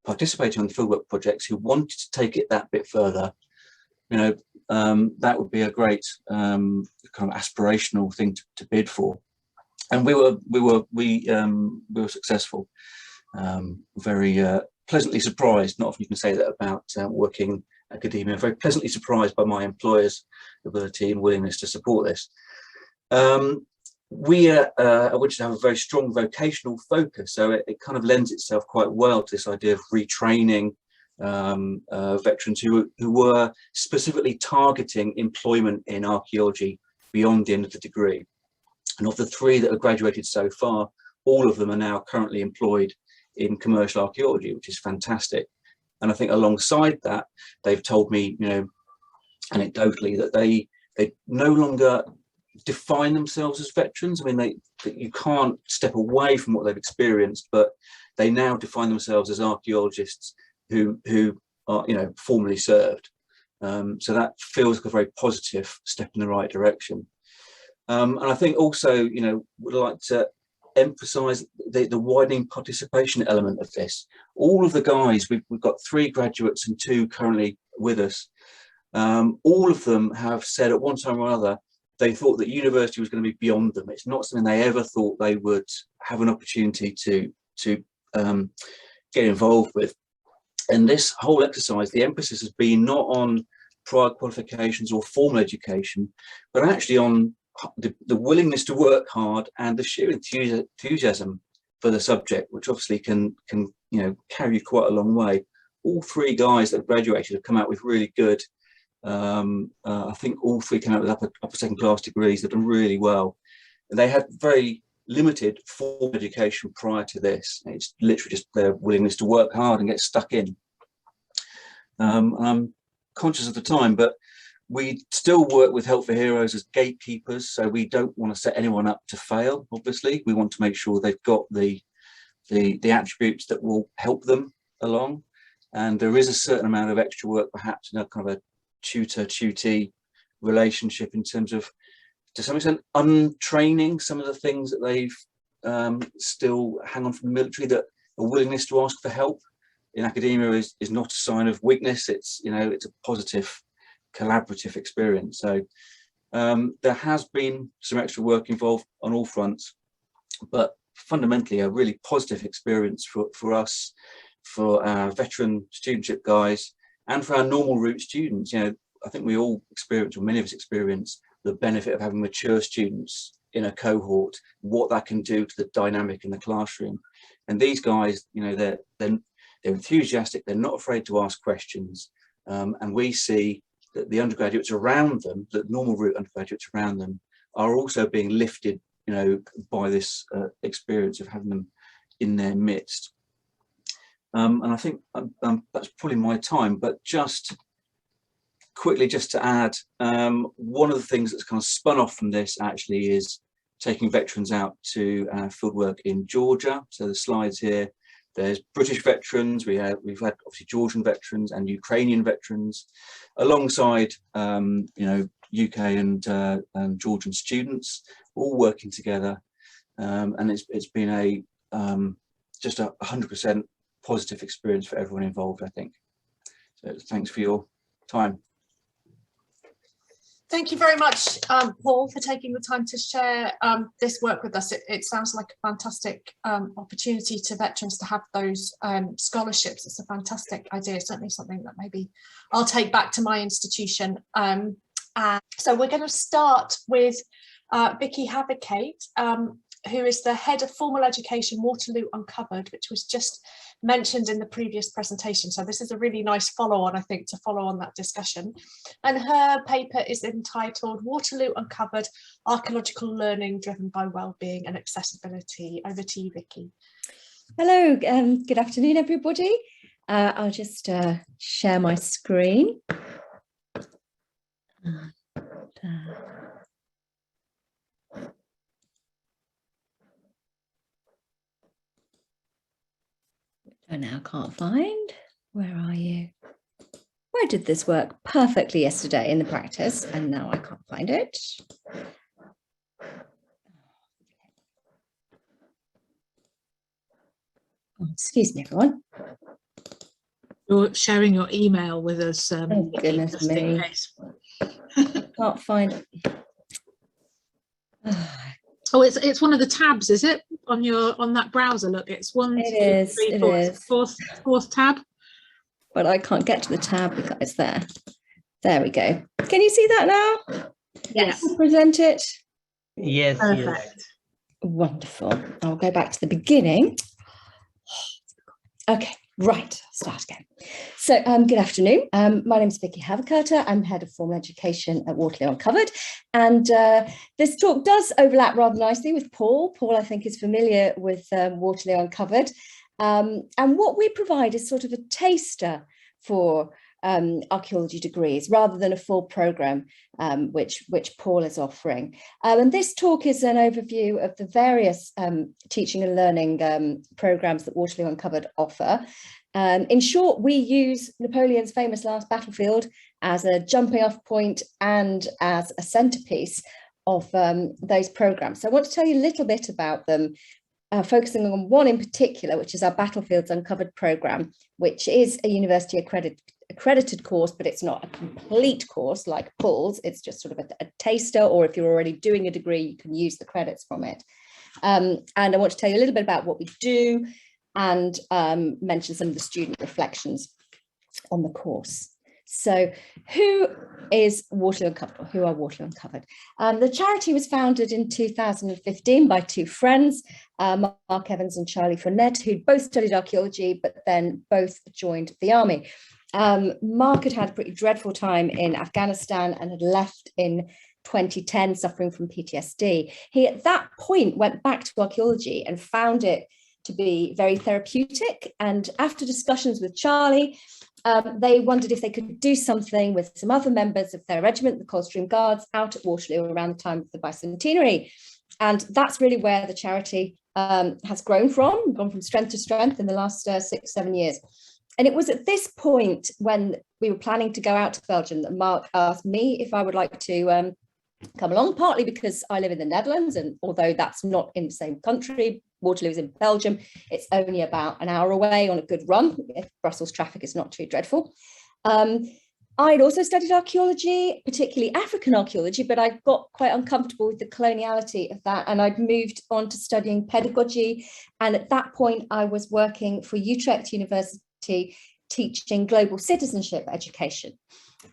Speaker 9: participating on the fieldwork projects who wanted to take it that bit further, that would be a great kind of aspirational thing to bid for. And we were successful. Very pleasantly surprised. Not often you can say that about working in academia. Very pleasantly surprised by my employer's ability and willingness to support this. We at Winchester have a very strong vocational focus, so it kind of lends itself quite well to this idea of retraining veterans who were specifically targeting employment in archaeology beyond the end of the degree. And of the 3 that have graduated so far, all of them are now currently employed in commercial archaeology, which is fantastic. And I think alongside that, they've told me, anecdotally, that they no longer define themselves as veterans. I mean, you can't step away from what they've experienced, but they now define themselves as archaeologists who are, formerly served. So that feels like a very positive step in the right direction. And I think also, would like to emphasize the widening participation element of this. All of the guys, we've got 3 graduates and 2 currently with us. All of them have said at one time or another, they thought that university was going to be beyond them. It's not something they ever thought they would have an opportunity to get involved with. And this whole exercise, the emphasis has been not on prior qualifications or formal education, but actually on the willingness to work hard and the sheer enthusiasm for the subject, which obviously can carry you quite a long way. All 3 guys that have graduated have come out with really good, I think all 3 came out with upper second class degrees. They've done really well. And they had very limited formal education prior to this. It's literally just their willingness to work hard and get stuck in. I'm conscious of the time, but we still work with Help for Heroes as gatekeepers, so we don't want to set anyone up to fail. Obviously, we want to make sure they've got the attributes that will help them along. And there is a certain amount of extra work, perhaps in a kind of a tutor-tutee relationship, in terms of, to some extent, untraining some of the things that they've still hang on from the military. That a willingness to ask for help in academia is not a sign of weakness. It's it's a positive, collaborative experience. So there has been some extra work involved on all fronts, but fundamentally a really positive experience for us, for our veteran studentship guys, and for our normal route students. I think we all experience, or many of us experience, the benefit of having mature students in a cohort, what that can do to the dynamic in the classroom. And these guys, they're enthusiastic, they're not afraid to ask questions, and we see that the undergraduates around them, that normal route undergraduates around them, are also being lifted, by this experience of having them in their midst. And I think that's probably my time, but just quickly, just to add, one of the things that's kind of spun off from this actually is taking veterans out to fieldwork in Georgia. So the slides here, there's British veterans, we've had obviously Georgian veterans and Ukrainian veterans, alongside UK and Georgian students, all working together, and it's been a just 100% positive experience for everyone involved, I think. thanks for your time.
Speaker 1: Thank you very much, Paul, for taking the time to share this work with us. It sounds like a fantastic opportunity to veterans to have those scholarships. It's a fantastic idea, certainly something that maybe I'll take back to my institution. So we're going to start with Vicky Haverkate, who is the head of formal education, Waterloo Uncovered, which was just mentioned in the previous presentation. So this is a really nice follow-on, I think, to follow on that discussion. And her paper is entitled Waterloo Uncovered, Archaeological Learning Driven by Wellbeing and Accessibility. Over to you, Vicky.
Speaker 10: Hello, good afternoon, everybody. I'll just share my screen. I now can't find. Where are you? Where did this work perfectly yesterday in the practice, and now I can't find it? Oh, excuse me, everyone.
Speaker 11: You're sharing your email with us.
Speaker 10: Oh, goodness me. I can't find it.
Speaker 11: Oh, it's one of the tabs, is it? On that browser, look, it's one,
Speaker 10: it
Speaker 11: two,
Speaker 10: is,
Speaker 11: three,
Speaker 10: it
Speaker 11: four,
Speaker 10: is.
Speaker 11: fourth tab.
Speaker 10: But I can't get to the tab because it's there. There we go. Can you see that now?
Speaker 11: Yes.
Speaker 10: I'll present it.
Speaker 12: Yes.
Speaker 11: Perfect.
Speaker 12: Yes.
Speaker 10: Wonderful. I'll go back to the beginning. Okay, right, start again. So good afternoon. My name is Vicky Haverkate. I'm head of formal education at Waterloo Uncovered. And this talk does overlap rather nicely with Paul. Paul, I think, is familiar with Waterloo Uncovered. And what we provide is sort of a taster for archaeology degrees rather than a full programme, which Paul is offering. And this talk is an overview of the various teaching and learning programmes that Waterloo Uncovered offer. In short, we use Napoleon's famous last battlefield as a jumping off point and as a centrepiece of those programmes. So I want to tell you a little bit about them, focusing on one in particular, which is our Battlefields Uncovered programme, which is a university accredited course, but it's not a complete course like Paul's. It's just sort of a taster, or if you're already doing a degree, you can use the credits from it. And I want to tell you a little bit about what we do and mention some of the student reflections on the course. So who is Waterloo Uncovered? Who are Waterloo Uncovered? The charity was founded in 2015 by two friends, Mark Evans and Charlie Fournette, who'd both studied archaeology, but then both joined the army. Mark had a pretty dreadful time in Afghanistan and had left in 2010 suffering from PTSD. He at that point went back to archaeology and found it to be very therapeutic. And after discussions with Charlie, they wondered if they could do something with some other members of their regiment, the Coldstream Guards, out at Waterloo around the time of the bicentenary. And that's really where the charity has gone from strength to strength in the last 6-7 years. And it was at this point when we were planning to go out to Belgium that Mark asked me if I would like to come along, partly because I live in the Netherlands, and although that's not in the same country, Waterloo is in Belgium, it's only about an hour away on a good run, if Brussels traffic is not too dreadful. I'd also studied archaeology, particularly African archaeology, but I got quite uncomfortable with the coloniality of that, and I'd moved on to studying pedagogy. And at that point, I was working for Utrecht University, teaching global citizenship education.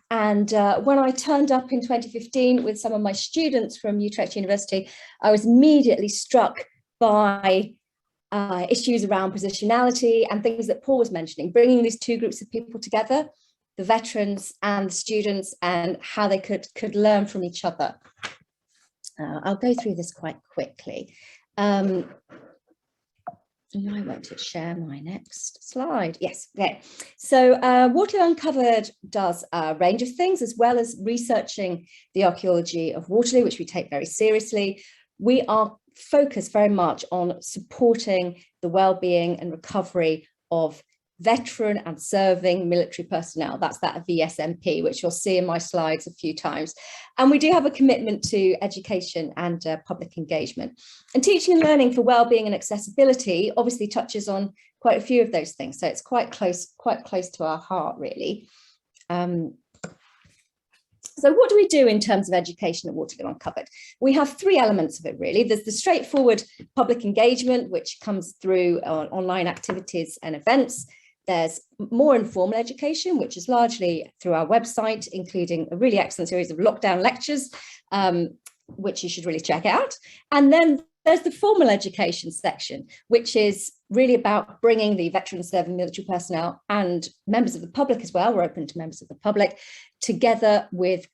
Speaker 10: And when I turned up in 2015 with some of my students from Utrecht University, I was immediately struck by issues around positionality and things that Paul was mentioning, bringing these two groups of people together, the veterans and the students, and how they could learn from each other. I'll go through this quite quickly. I want to share my next slide. Yes, okay. So Waterloo Uncovered does a range of things, as well as researching the archaeology of Waterloo, which we take very seriously. We are focused very much on supporting the well-being and recovery of veteran and serving military personnel. That's that VSMP, which you'll see in my slides a few times. And we do have a commitment to education and public engagement. And teaching and learning for wellbeing and accessibility obviously touches on quite a few of those things. So it's quite close to our heart, really. So what do we do in terms of education at Waterloo Uncovered? We have three elements of it, really. There's the straightforward public engagement, which comes through online activities and events. There's more informal education, which is largely through our website, including a really excellent series of lockdown lectures, which you should really check out. And then there's the formal education section, which is really about bringing the veteran serving military personnel and members of the public as well, we're open to members of the public, together with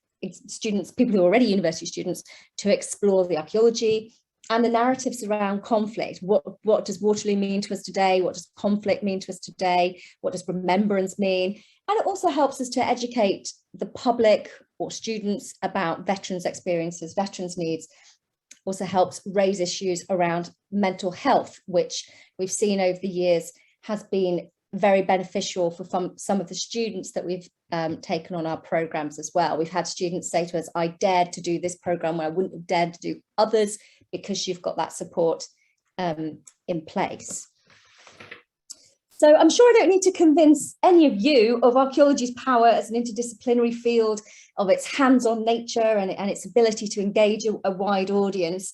Speaker 10: students, people who are already university students, to explore the archaeology and the narratives around conflict. What does Waterloo mean to us today? What does conflict mean to us today? What does remembrance mean? And it also helps us to educate the public or students about veterans' experiences, veterans' needs. Also helps raise issues around mental health, which we've seen over the years has been very beneficial for some of the students that we've taken on our programs as well. We've had students say to us, I dared to do this program where I wouldn't have dared to do others, because you've got that support in place. So I'm sure I don't need to convince any of you of archaeology's power as an interdisciplinary field, of its hands-on nature and its ability to engage a wide audience,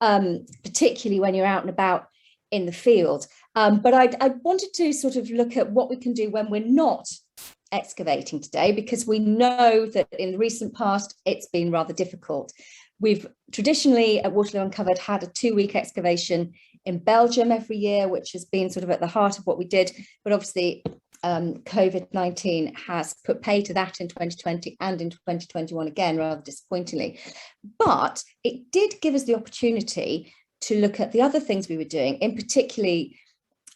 Speaker 10: particularly when you're out and about in the field. But I wanted to sort of look at what we can do when we're not excavating today, because we know that in the recent past, it's been rather difficult. We've traditionally at Waterloo Uncovered had a 2-week excavation in Belgium every year, which has been sort of at the heart of what we did. But obviously, COVID-19 has put pay to that in 2020 and in 2021 again, rather disappointingly. But it did give us the opportunity to look at the other things we were doing, in particularly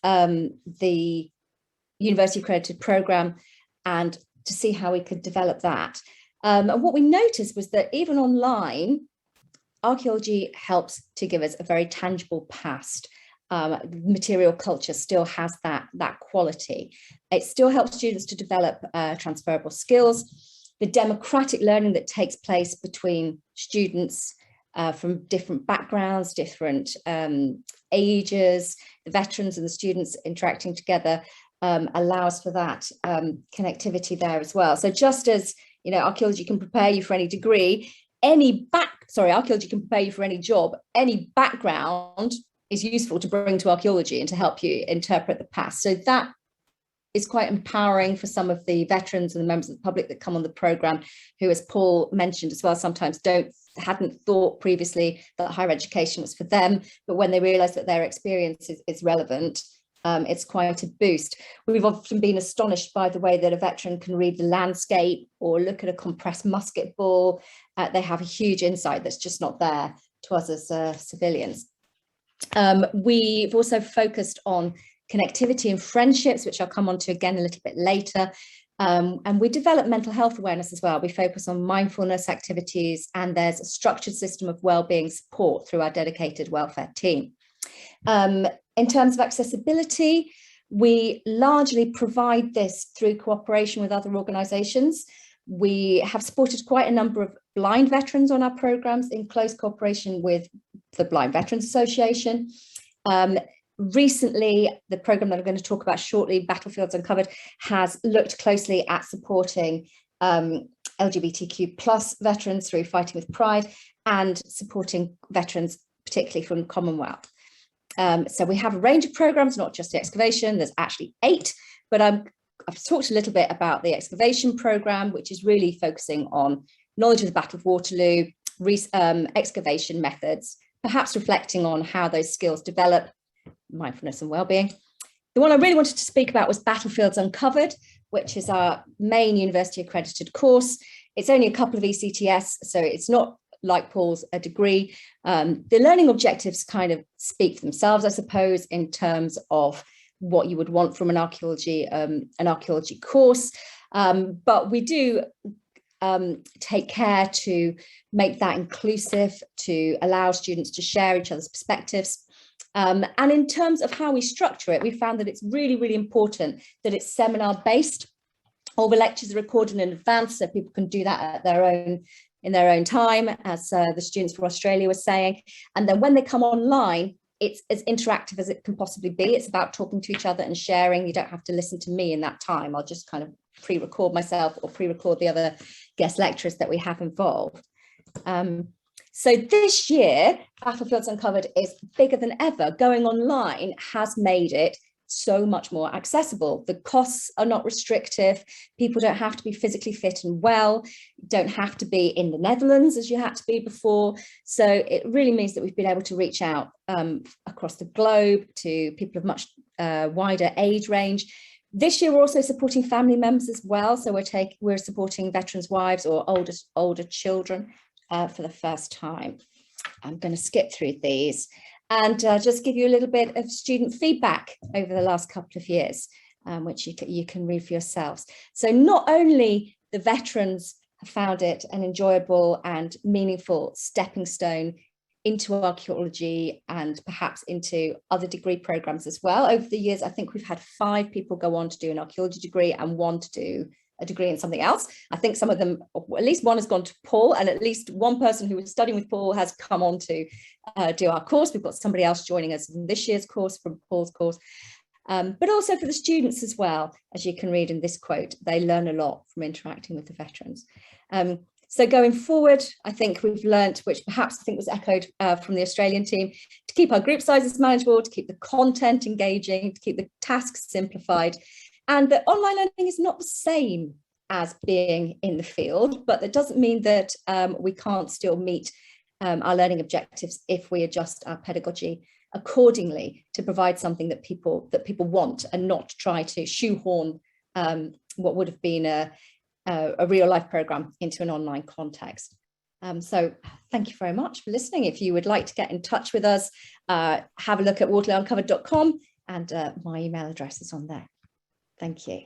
Speaker 10: the university accredited program, and to see how we could develop that. And what we noticed was that even online, archaeology helps to give us a very tangible past. Material culture still has that quality. It still helps students to develop transferable skills. The democratic learning that takes place between students from different backgrounds, different ages, the veterans and the students interacting together allows for that connectivity there as well. So just as, you know, archaeology can prepare you for any degree, archaeology can prepare you for any job, any background is useful to bring to archaeology and to help you interpret the past. So that is quite empowering for some of the veterans and the members of the public that come on the programme, who, as Paul mentioned as well, sometimes hadn't thought previously that higher education was for them, but when they realise that their experience is relevant, it's quite a boost. We've often been astonished by the way that a veteran can read the landscape or look at a compressed musket ball. They have a huge insight that's just not there to us as civilians. We've also focused on connectivity and friendships, which I'll come on to again a little bit later. And we develop mental health awareness as well. We focus on mindfulness activities, and there's a structured system of wellbeing support through our dedicated welfare team. In terms of accessibility, we largely provide this through cooperation with other organisations. We have supported quite a number of blind veterans on our programmes in close cooperation with the Blind Veterans Association. Recently, the programme that I'm going to talk about shortly, Battlefields Uncovered, has looked closely at supporting LGBTQ+ veterans through Fighting with Pride and supporting veterans, particularly from the Commonwealth. So we have a range of programmes, not just the excavation, there's actually 8, but I've talked a little bit about the excavation programme, which is really focusing on knowledge of the Battle of Waterloo, excavation methods, perhaps reflecting on how those skills develop, mindfulness and wellbeing. The one I really wanted to speak about was Battlefields Uncovered, which is our main university accredited course. It's only a couple of ECTS, so it's not like Paul's a degree. The learning objectives kind of speak for themselves, I suppose, in terms of what you would want from an archaeology course. But we do take care to make that inclusive, to allow students to share each other's perspectives. And in terms of how we structure it, we found that it's really, really important that it's seminar based. All the lectures are recorded in advance, so people can do that at in their own time, as the students from Australia were saying. And then when they come online, it's as interactive as it can possibly be. It's about talking to each other and sharing. You don't have to listen to me in that time. I'll just kind of pre-record myself or pre-record the other guest lecturers that we have involved. So this year, Battlefields Uncovered is bigger than ever. Going online has made it so much more accessible. The costs are not restrictive. People don't have to be physically fit and well. You don't have to be in the Netherlands as you had to be before. So it really means that we've been able to reach out across the globe to people of much wider age range. This year, we're also supporting family members as well. So we're supporting veterans' wives or older children for the first time. I'm going to skip through these and just give you a little bit of student feedback over the last couple of years, which you can read for yourselves. So not only the veterans have found it an enjoyable and meaningful stepping stone into archaeology and perhaps into other degree programs as well. Over the years, I think we've had 5 people go on to do an archaeology degree and 1 to do a degree in something else. I think some of them, at least 1 has gone to Paul, and at least 1 person who was studying with Paul has come on to do our course. We've got somebody else joining us in this year's course from Paul's course, but also for the students as well. As you can read in this quote, they learn a lot from interacting with the veterans. So going forward, I think we've learnt, which perhaps I think was echoed from the Australian team, to keep our group sizes manageable, to keep the content engaging, to keep the tasks simplified, and that online learning is not the same as being in the field, but that doesn't mean that we can't still meet our learning objectives if we adjust our pedagogy accordingly to provide something that people want, and not try to shoehorn what would have been a real life program into an online context. So thank you very much for listening. If you would like to get in touch with us, have a look at waterloouncovered.com, and my email address is on there. Thank you.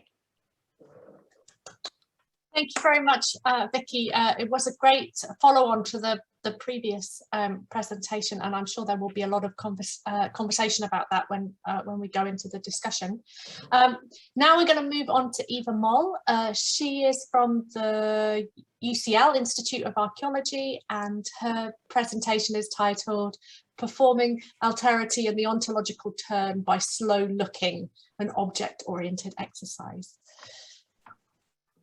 Speaker 1: Thank you very much, Vicky. It was a great follow-on to the previous presentation, and I'm sure there will be a lot of conversation about that when we go into the discussion. Now we're going to move on to Eva Moll. She is from the UCL Institute of Archaeology, and her presentation is titled Performing Alterity and the Ontological Turn by Slow Looking, an Object-Oriented Exercise.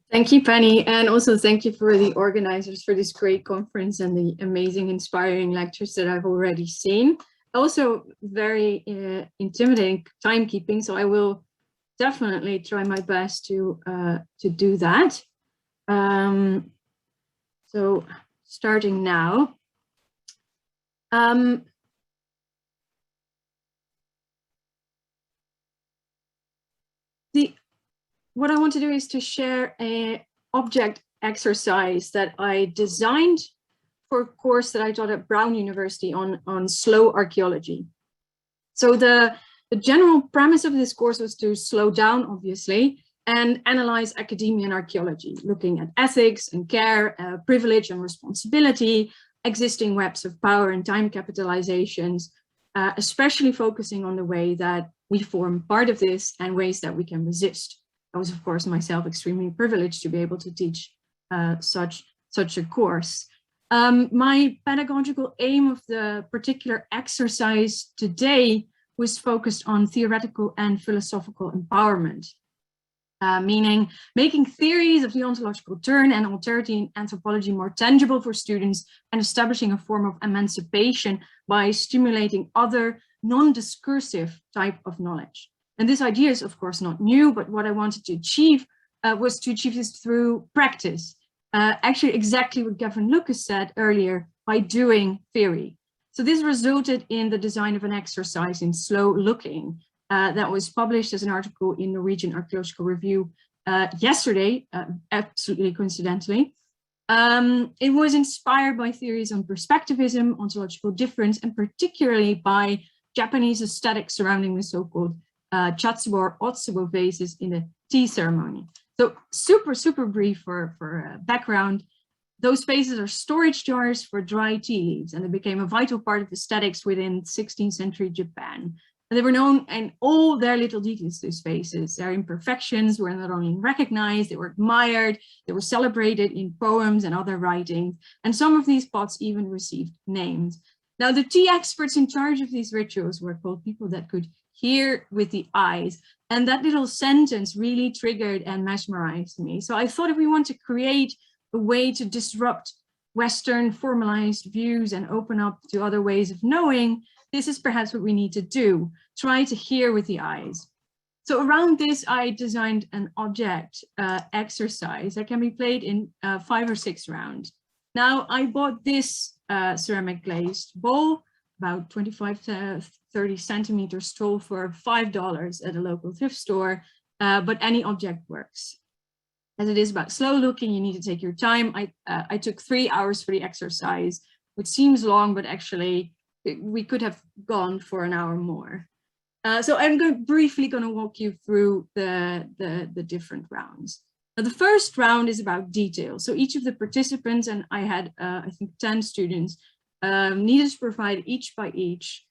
Speaker 12: Thank you, Penny, and also thank you for the organizers for this great conference and the amazing, inspiring lectures that I've already seen. Also very intimidating timekeeping, so I will definitely try my best to do that. So starting now. What I want to do is to share an object exercise that I designed for a course that I taught at Brown University on slow archaeology. So the general premise of this course was to slow down, obviously, and analyze academia and archaeology, looking at ethics and care, privilege and responsibility, existing webs of power and time capitalizations, especially focusing on the way that we form part of this and ways that we can resist. I was, of course, myself extremely privileged to be able to teach such a course. My pedagogical aim of the particular exercise today was focused on theoretical and philosophical empowerment, meaning making theories of the ontological turn and alterity in anthropology more tangible for students and establishing a form of emancipation by stimulating other non-discursive type of knowledge. And this idea is, of course, not new, but what I wanted to achieve was to achieve this through practice. Actually, exactly what Gavin Lucas said earlier, by doing theory. So this resulted in the design of an exercise in slow looking that was published as an article in Norwegian Archaeological Review yesterday, absolutely coincidentally. It was inspired by theories on perspectivism, ontological difference, and particularly by Japanese aesthetics surrounding the so-called Chatsubo or Otsubo vases in the tea ceremony. So super brief for background. Those spaces are storage jars for dry tea leaves, and they became a vital part of aesthetics within 16th century Japan. And they were known in all their little details, these spaces. Their imperfections were not only recognized, they were admired, they were celebrated in poems and other writings, and some of these pots even received names. Now, the tea experts in charge of these rituals were called people that could hear with the eyes, and that little sentence really triggered and mesmerized me. So I thought if we want to create a way to disrupt Western formalized views and open up to other ways of knowing, this is perhaps what we need to do. Try to hear with the eyes. So around this, I designed an object exercise that can be played in 5 or 6 rounds. Now, I bought this ceramic glazed bowl, about 25 to 30 centimeters tall, for $5 at a local thrift store, but any object works. As it is about slow looking, you need to take your time. I took 3 hours for the exercise, which seems long, but actually we could have gone for an hour more. So I'm briefly going to walk you through the different rounds. Now, the first round is about detail. So each of the participants, and I had, I think, 10 students, needed to provide each by each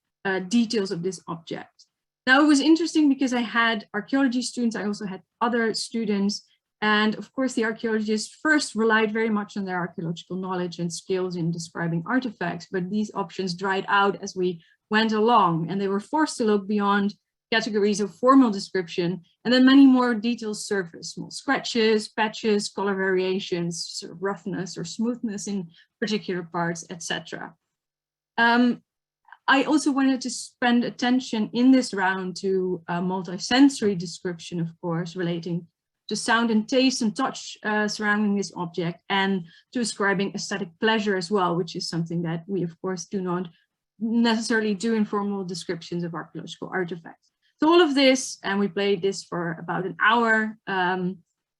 Speaker 12: details of this object. Now, it was interesting because I had archaeology students, I also had other students, and of course, the archaeologists first relied very much on their archaeological knowledge and skills in describing artifacts, but these options dried out as we went along, and they were forced to look beyond categories of formal description, and then many more details surfaced: small scratches, patches, color variations, sort of roughness or smoothness in particular parts, etc. I also wanted to spend attention in this round to multisensory description, of course, relating to sound and taste and touch surrounding this object, and to describing aesthetic pleasure as well, which is something that we, of course, do not necessarily do in formal descriptions of archaeological artifacts. So all of this, and we played this for about an hour,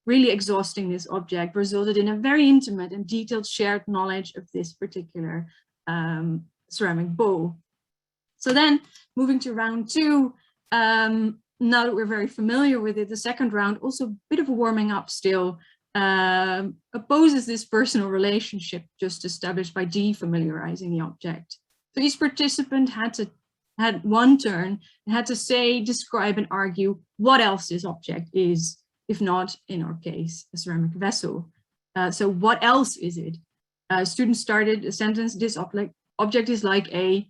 Speaker 12: really exhausting this object, resulted in a very intimate and detailed shared knowledge of this particular ceramic bowl. So then, moving to round 2, now that we're very familiar with it, the second round, also a bit of a warming up still, opposes this personal relationship just established by defamiliarizing the object. So each participant had one turn and had to say, describe, and argue what else this object is, if not, in our case, a ceramic vessel. So what else is it? Students started a sentence: this object is like a,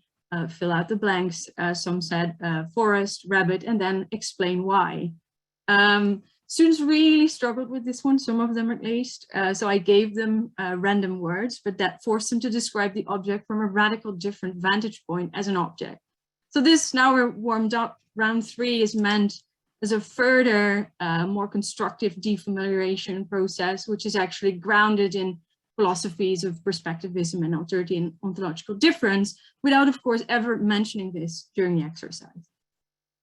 Speaker 12: fill out the blanks. Some said forest, rabbit, and then explain why. Students really struggled with this one, some of them at least. So I gave them random words, but that forced them to describe the object from a radical different vantage point as an object. So this, now we're warmed up, round 3 is meant as a further, more constructive defamiliarization process, which is actually grounded in philosophies of perspectivism and alterity and ontological difference, without, of course, ever mentioning this during the exercise.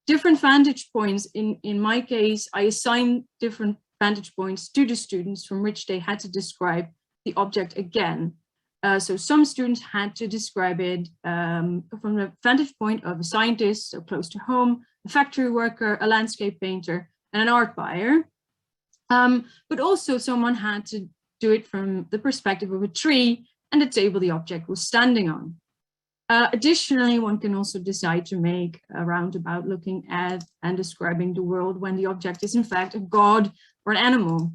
Speaker 12: Different vantage points, in my case, I assigned different vantage points to the students from which they had to describe the object again. So some students had to describe it from the vantage point of a scientist, so close to home, a factory worker, a landscape painter, and an art buyer. But also someone had to do it from the perspective of a tree and the table the object was standing on. Additionally, one can also decide to make a roundabout looking at and describing the world when the object is in fact a god or an animal,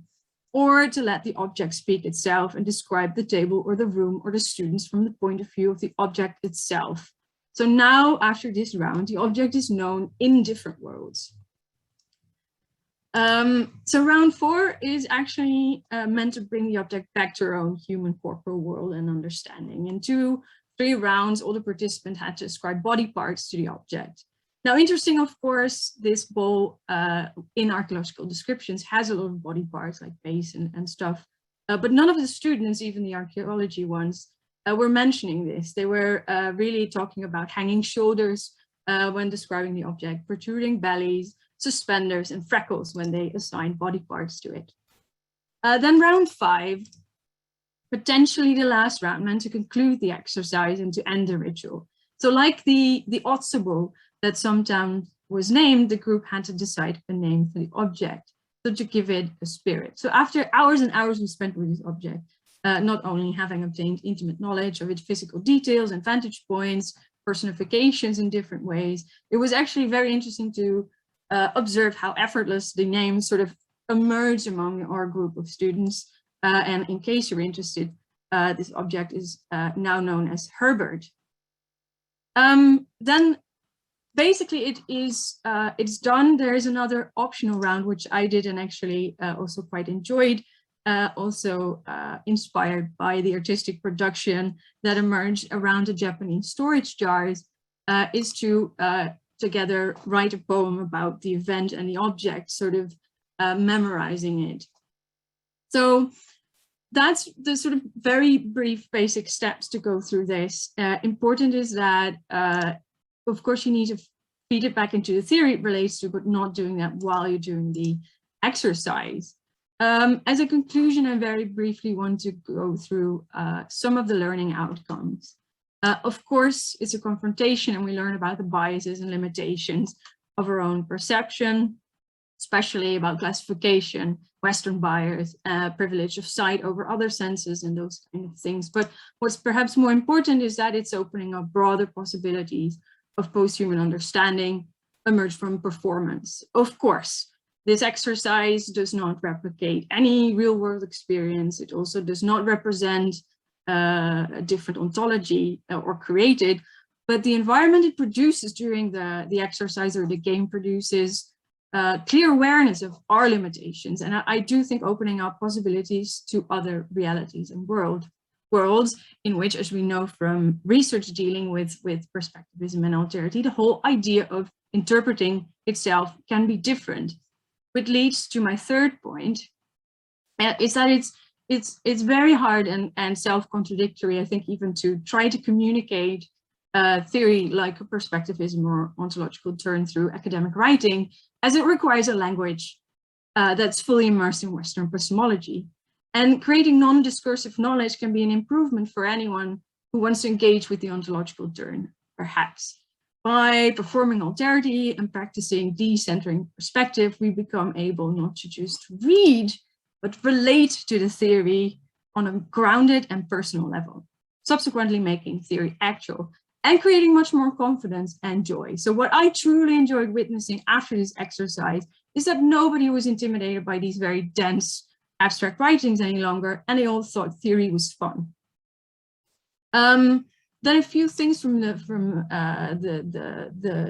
Speaker 12: or to let the object speak itself and describe the table or the room or the students from the point of view of the object itself. So now, after this round, the object is known in different worlds. So round 4 is actually meant to bring the object back to our own human corporal world and understanding. In 2-3 rounds, all the participants had to ascribe body parts to the object. Now, interesting, of course, this bowl in archaeological descriptions has a lot of body parts like base and stuff, but none of the students, even the archaeology ones, were mentioning this. They were really talking about hanging shoulders when describing the object, protruding bellies, suspenders, and freckles when they assigned body parts to it. Then round 5, potentially the last round, meant to conclude the exercise and to end the ritual. So like the Otso that sometimes was named, the group had to decide a name for the object, so to give it a spirit. So after hours and hours we spent with this object, not only having obtained intimate knowledge of its physical details and vantage points, personifications in different ways, it was actually very interesting to observe how effortless the names sort of emerged among our group of students. And in case you're interested, this object is now known as Herbert. Then basically it's done. There is another optional round, which I did and actually also quite enjoyed, also inspired by the artistic production that emerged around the Japanese storage jars, is to together write a poem about the event and the object, sort of memorizing it. So that's the sort of very brief basic steps to go through this. Important is that, of course, you need to feed it back into the theory it relates to, but not doing that while you're doing the exercise. As a conclusion, I very briefly want to go through some of the learning outcomes. Of course, it's a confrontation and we learn about the biases and limitations of our own perception, especially about classification, Western bias, privilege of sight over other senses and those kind of things. But what's perhaps more important is that it's opening up broader possibilities of post-human understanding emerged from performance. Of course, this exercise does not replicate any real-world experience. It also does not represent a different ontology or create it, but the environment it produces during the exercise or the game produces clear awareness of our limitations. And I do think opening up possibilities to other realities and worlds in which, as we know from research dealing with perspectivism and alterity, the whole idea of interpreting itself can be different. Which leads to my third point, is that it's very hard and self-contradictory, I think, even to try to communicate theory like perspectivism or ontological turn through academic writing, as it requires a language that's fully immersed in Western epistemology. And creating non-discursive knowledge can be an improvement for anyone who wants to engage with the ontological turn, perhaps. By performing alterity and practicing decentering perspective, we become able not to just read, but relate to the theory on a grounded and personal level, subsequently making theory actual and creating much more confidence and joy. So what I truly enjoyed witnessing after this exercise is that nobody was intimidated by these very dense abstract writings any longer, and they all thought theory was fun. Then a few things from the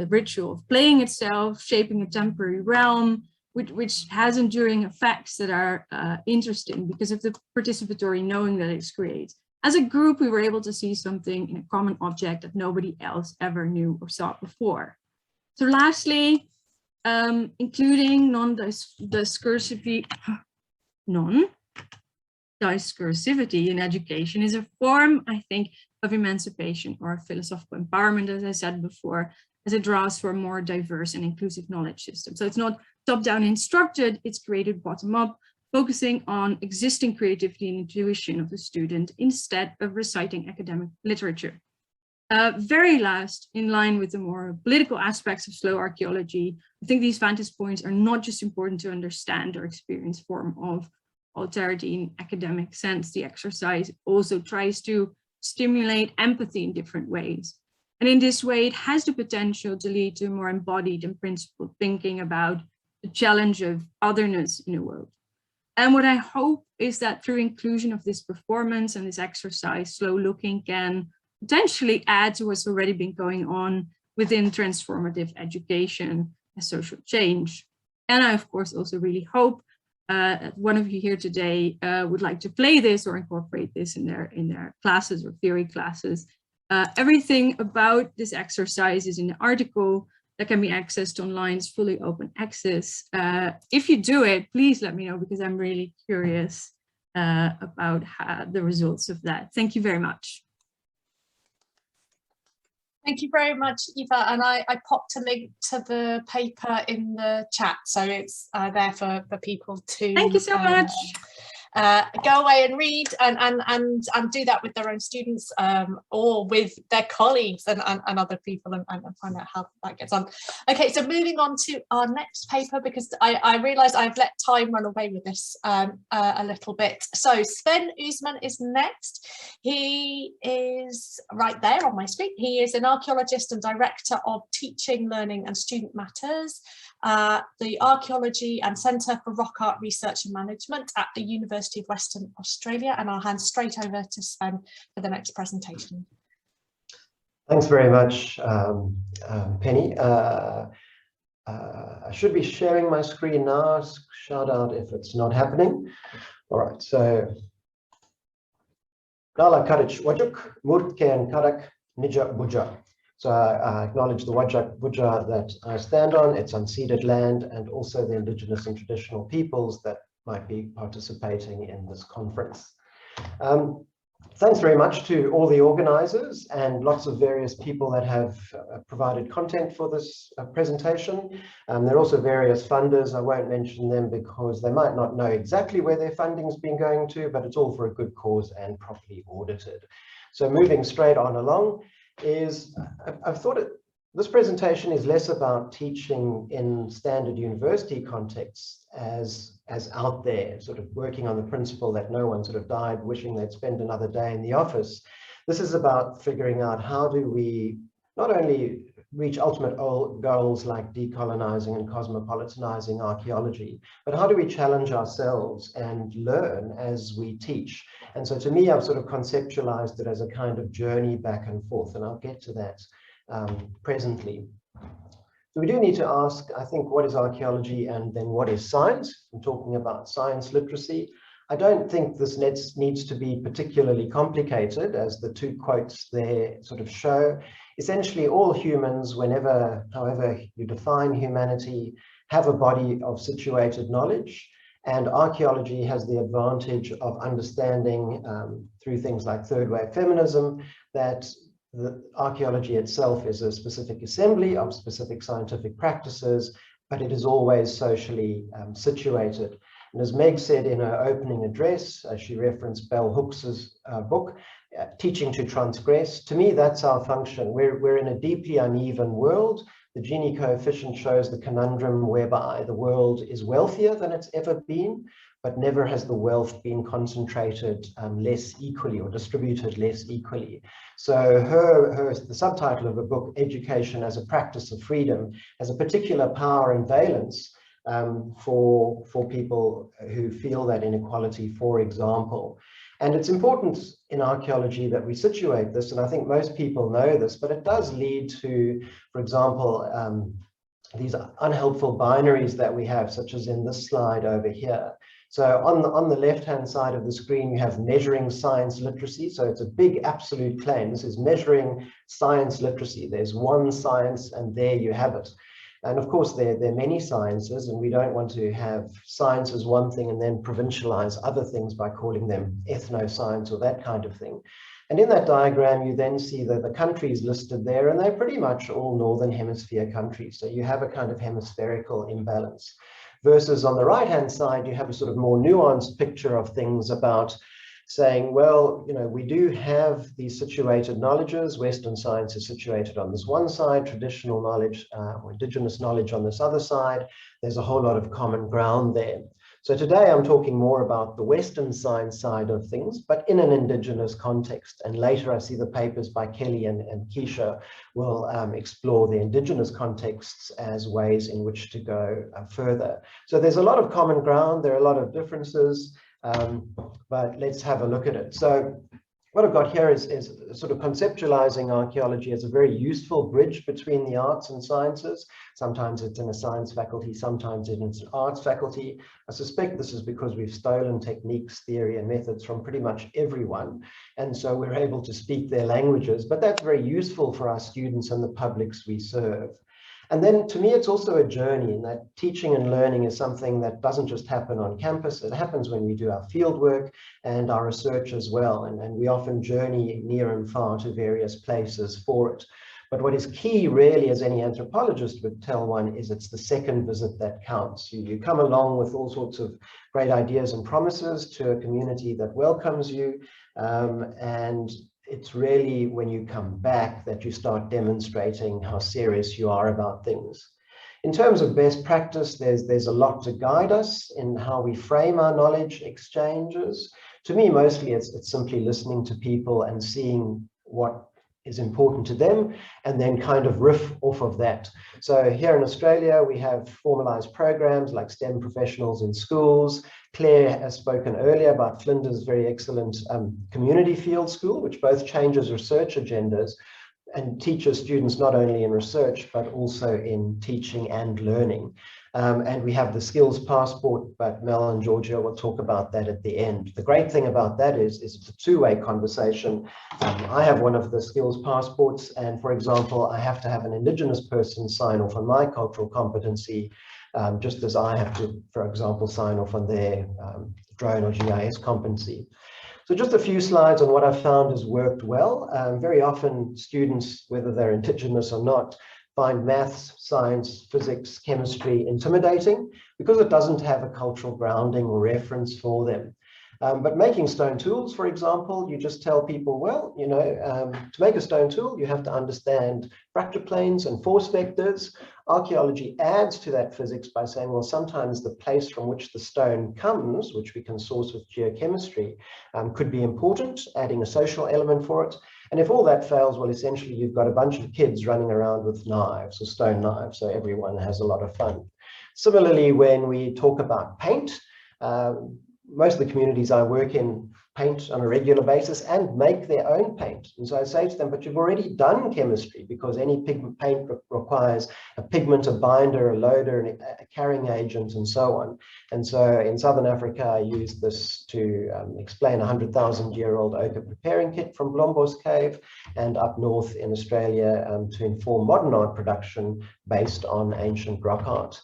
Speaker 12: ritual of playing itself, shaping a temporary realm, which has enduring effects that are interesting because of the participatory knowing that it creates. As a group, we were able to see something in a common object that nobody else ever knew or saw before. So lastly, including non-discursivity in education is a form, I think, of emancipation or philosophical empowerment, as I said before, as it draws for a more diverse and inclusive knowledge system. So it's not top-down instructed, it's created bottom-up, focusing on existing creativity and intuition of the student instead of reciting academic literature. Very last, in line with the more political aspects of slow archaeology, I think these vantage points are not just important to understand or experience form of alterity in academic sense. The exercise also tries to stimulate empathy in different ways. And in this way, it has the potential to lead to more embodied and principled thinking about the challenge of otherness in the world. And what I hope is that through inclusion of this performance and this exercise, slow looking can potentially add to what's already been going on within transformative education and social change. And I, of course, also really hope one of you here today would like to play this or incorporate this in their classes or theory classes. Everything about this exercise is in the article that can be accessed online. It's fully open access. If you do it, please let me know because I'm really curious about the results of that. Thank you very much.
Speaker 1: Thank you very much, Eva. And I popped a link to the paper in the chat, so it's there for people to
Speaker 12: Thank you so much.
Speaker 1: go away and read and do that with their own students or with their colleagues and other people and find out how that gets on. Okay, so moving on to our next paper, because I realise I've let time run away with this a little bit. So Sven Usman is next. He is right there on my screen. He is an archaeologist and director of Teaching, Learning and Student Matters, the Archaeology and Centre for Rock Art Research and Management at the University of Western Australia. And I'll hand straight over to Sven for the next presentation.
Speaker 13: Thanks very much, Penny. I should be sharing my screen now. Shout out if it's not happening. All right, so Nala Kadich Wajuk, Murtken Kadak, Nija Buja. So I acknowledge the Wajak Buja that I stand on, its unceded land, and also the indigenous and traditional peoples that might be participating in this conference. Thanks very much to all the organizers and lots of various people that have provided content for this presentation. There are also various funders. I won't mention them because they might not know exactly where their funding's been going to, but it's all for a good cause and properly audited. So moving straight on along is, I've thought this presentation is less about teaching in standard university contexts as out there, sort of working on the principle that no one sort of died wishing they'd spend another day in the office. This is about figuring out how do we not only reach ultimate goals like decolonizing and cosmopolitanizing archaeology, but how do we challenge ourselves and learn as we teach? And so to me, I've sort of conceptualized it as a kind of journey back and forth, and I'll get to that presently. So we do need to ask, I think, what is archaeology and then what is science? I'm talking about science literacy. I don't think this needs to be particularly complicated, as the two quotes there sort of show. Essentially, all humans, however you define humanity, have a body of situated knowledge, and archaeology has the advantage of understanding through things like third wave feminism that the archaeology itself is a specific assembly of specific scientific practices, but it is always socially situated. And as Meg said in her opening address, she referenced Bell Hooks's book, Teaching to Transgress. To me, that's our function. We're in a deeply uneven world. The Gini coefficient shows the conundrum whereby the world is wealthier than it's ever been, but never has the wealth been concentrated less equally or distributed less equally. So the subtitle of her book, Education as a Practice of Freedom, has a particular power and valence for people who feel that inequality, for example. And it's important in archaeology that we situate this, and I think most people know this, but it does lead to, for example, these unhelpful binaries that we have, such as in this slide over here. So on the left-hand side of the screen, you have measuring science literacy. So it's a big absolute claim. This is measuring science literacy. There's one science and there you have it. And of course, there are many sciences, and we don't want to have science as one thing and then provincialize other things by calling them ethno-science or that kind of thing. And in that diagram, you then see that the countries listed there, and they're pretty much all Northern Hemisphere countries. So you have a kind of hemispherical imbalance. Versus on the right-hand side, you have a sort of more nuanced picture of things about saying, well, you know, we do have these situated knowledges. Western science is situated on this one side, traditional knowledge or indigenous knowledge on this other side. There's a whole lot of common ground there. So today I'm talking more about the Western science side of things, but in an indigenous context. And later I see the papers by Kelly and Keisha will explore the indigenous contexts as ways in which to go further. So there's a lot of common ground, there are a lot of differences, but let's have a look at it. So what I've got here is sort of conceptualizing archaeology as a very useful bridge between the arts and sciences. Sometimes it's in a science faculty, sometimes it's an arts faculty. I suspect this is because we've stolen techniques, theory, and methods from pretty much everyone. And so we're able to speak their languages, but that's very useful for our students and the publics we serve. And then to me, it's also a journey, in that teaching and learning is something that doesn't just happen on campus. It happens when we do our field work and our research as well. And we often journey near and far to various places for it. But what is key really, as any anthropologist would tell one, is it's the second visit that counts. You come along with all sorts of great ideas and promises to a community that welcomes you, and it's really when you come back that you start demonstrating how serious you are about things. In terms of best practice, there's a lot to guide us in how we frame our knowledge exchanges. To me, mostly it's simply listening to people and seeing what is important to them, and then kind of riff off of that. So here in Australia, we have formalized programs like STEM professionals in schools. Claire has spoken earlier about Flinders' very excellent community field school, which both changes research agendas and teaches students not only in research, but also in teaching and learning. And we have the skills passport, but Mel and Georgia will talk about that at the end. The great thing about that is it's a two-way conversation. I have one of the skills passports, and for example, I have to have an Indigenous person sign off on my cultural competency, just as I have to, for example, sign off on their drone or GIS competency. So just a few slides on what I've found has worked well. Very often students, whether they're Indigenous or not, find maths, science, physics, chemistry intimidating because it doesn't have a cultural grounding or reference for them. But making stone tools, for example, you just tell people, well, you know, to make a stone tool, you have to understand fracture planes and force vectors. Archaeology adds to that physics by saying, well, sometimes the place from which the stone comes, which we can source with geochemistry, could be important, adding a social element for it. And if all that fails, well, essentially you've got a bunch of kids running around with knives or stone knives, so everyone has a lot of fun. Similarly, when we talk about paint, most of the communities I work in paint on a regular basis and make their own paint. And so I say to them, but you've already done chemistry, because any paint requires a pigment, a binder, a loader, a carrying agent, and so on. And so in Southern Africa, I use this to explain a 100,000-year-old ochre preparing kit from Blombos Cave, and up north in Australia to inform modern art production based on ancient rock art.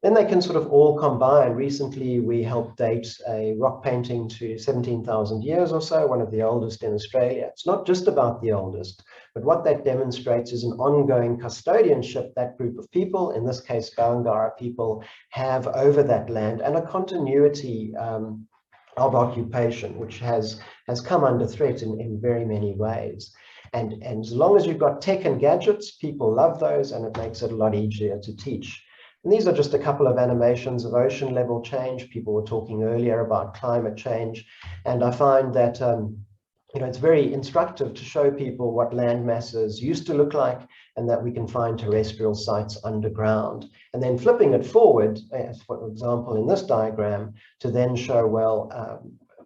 Speaker 13: Then they can sort of all combine. Recently, we helped date a rock painting to 17,000 years or so, one of the oldest in Australia. It's not just about the oldest, but what that demonstrates is an ongoing custodianship that group of people, in this case, Gangara people, have over that land, and a continuity of occupation, which has come under threat in very many ways. And as long as you've got tech and gadgets, people love those, and it makes it a lot easier to teach. And these are just a couple of animations of ocean level change. People were talking earlier about climate change. And I find that you know, it's very instructive to show people what land masses used to look like, and that we can find terrestrial sites underground. And then flipping it forward, for example, in this diagram, to then show, well,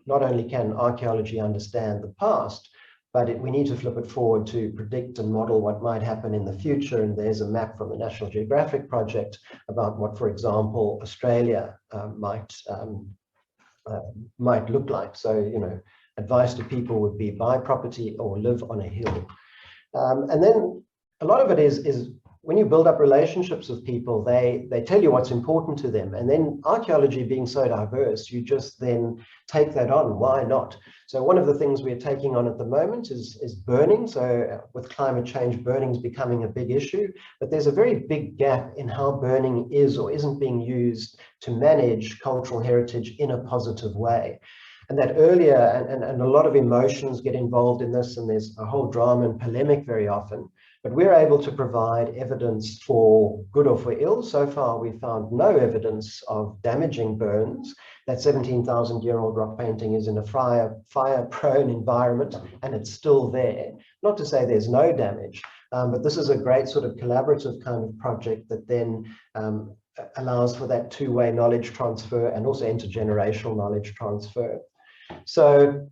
Speaker 13: not only can archaeology understand the past, but we need to flip it forward to predict and model what might happen in the future. And there's a map from the National Geographic project about what, for example, Australia might look like. So, you know, advice to people would be buy property or live on a hill. And then a lot of it is when you build up relationships with people, they tell you what's important to them. And then archaeology being so diverse, you just then take that on. Why not? So one of the things we're taking on at the moment is burning. So with climate change, burning is becoming a big issue, but there's a very big gap in how burning is or isn't being used to manage cultural heritage in a positive way. And that earlier, and a lot of emotions get involved in this, and there's a whole drama and polemic very often, but we're able to provide evidence for good or for ill. So far, we've found no evidence of damaging burns. That 17,000-year-old rock painting is in a fire-prone environment, and it's still there. Not to say there's no damage, but this is a great sort of collaborative kind of project that then allows for that two-way knowledge transfer and also intergenerational knowledge transfer. So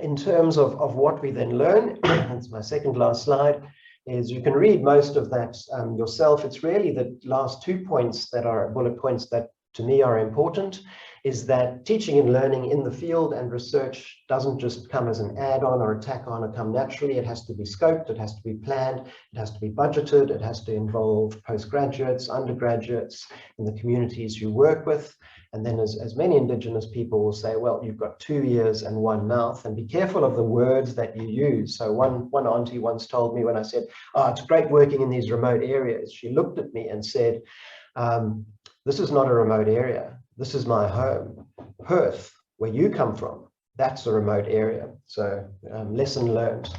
Speaker 13: in terms of what we then learn, that's my second last slide, is you can read most of that yourself. It's really the last 2 points that are bullet points that to me are important is that teaching and learning in the field and research doesn't just come as an add-on or a tack-on or come naturally. It has to be scoped, it has to be planned, it has to be budgeted, it has to involve postgraduates, undergraduates, and the communities you work with. And then as many Indigenous people will say, well, you've got 2 ears and 1 mouth, and be careful of the words that you use. So one auntie once told me when I said, oh, it's great working in these remote areas, she looked at me and said, this is not a remote area. This is my home. Perth, where you come from, that's a remote area. So lesson learned.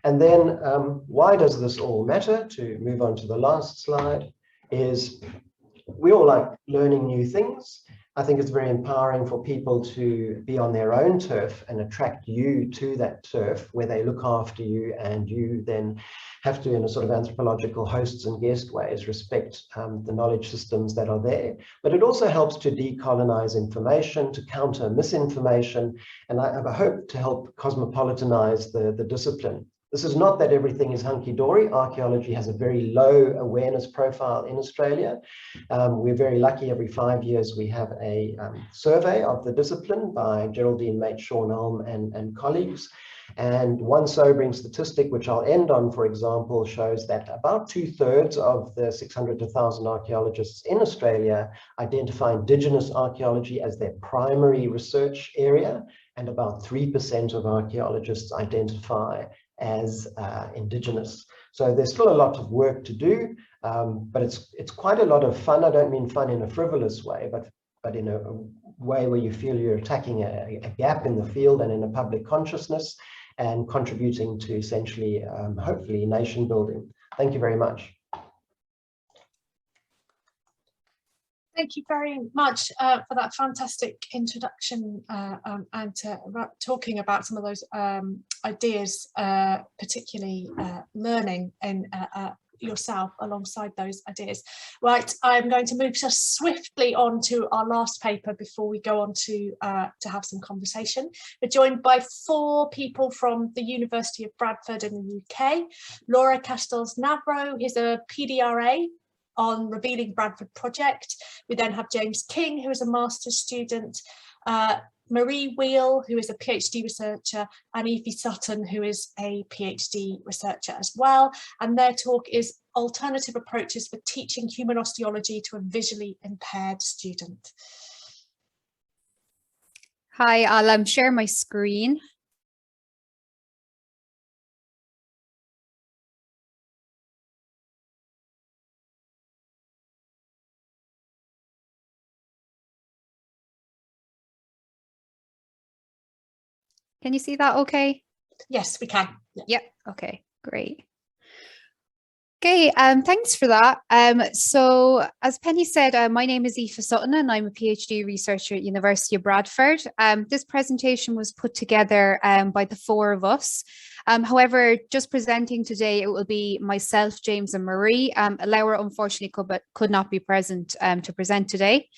Speaker 13: And then why does this all matter? To move on to the last slide, is we all like learning new things. I think it's very empowering for people to be on their own turf and attract you to that turf where they look after you, and you then have to, in a sort of anthropological hosts and guest ways, respect the knowledge systems that are there. But it also helps to decolonize information, to counter misinformation, and I hope to help cosmopolitanize the discipline. This is not that everything is hunky-dory. Archaeology has a very low awareness profile in Australia. We're very lucky every 5 years we have a survey of the discipline by Geraldine Mate-Shawn-Ulm and colleagues. And one sobering statistic, which I'll end on, for example, shows that about 2/3 of the 600 to 1,000 archaeologists in Australia identify Indigenous archaeology as their primary research area, and about 3% of archaeologists identify as Indigenous. So there's still a lot of work to do, but it's quite a lot of fun. I don't mean fun in a frivolous way, but in a way where you feel you're attacking a gap in the field and in a public consciousness and contributing to essentially, hopefully, nation building. Thank you very much.
Speaker 1: Thank you very much for that fantastic introduction and talking about some of those ideas, particularly learning and yourself alongside those ideas. Right, I'm going to move just swiftly on to our last paper before we go on to have some conversation. We're joined by 4 people from the University of Bradford in the UK. Laura Castells-Navro is a PDRA on Revealing Bradford project. We then have James King, who is a master's student, Marie Wheel, who is a PhD researcher, and Evie Sutton, who is a PhD researcher as well. And their talk is Alternative Approaches for Teaching Human Osteology to a Visually Impaired Student.
Speaker 14: Hi, I'll share my screen. Can you see that okay?
Speaker 1: Yes, we can.
Speaker 14: Yep. Okay, great. Okay, thanks for that. So as Penny said, my name is Aoife Sutton and I'm a PhD researcher at University of Bradford. This presentation was put together by the 4 of us. However, just presenting today, it will be myself, James and Marie. Laura unfortunately could not be present to present today.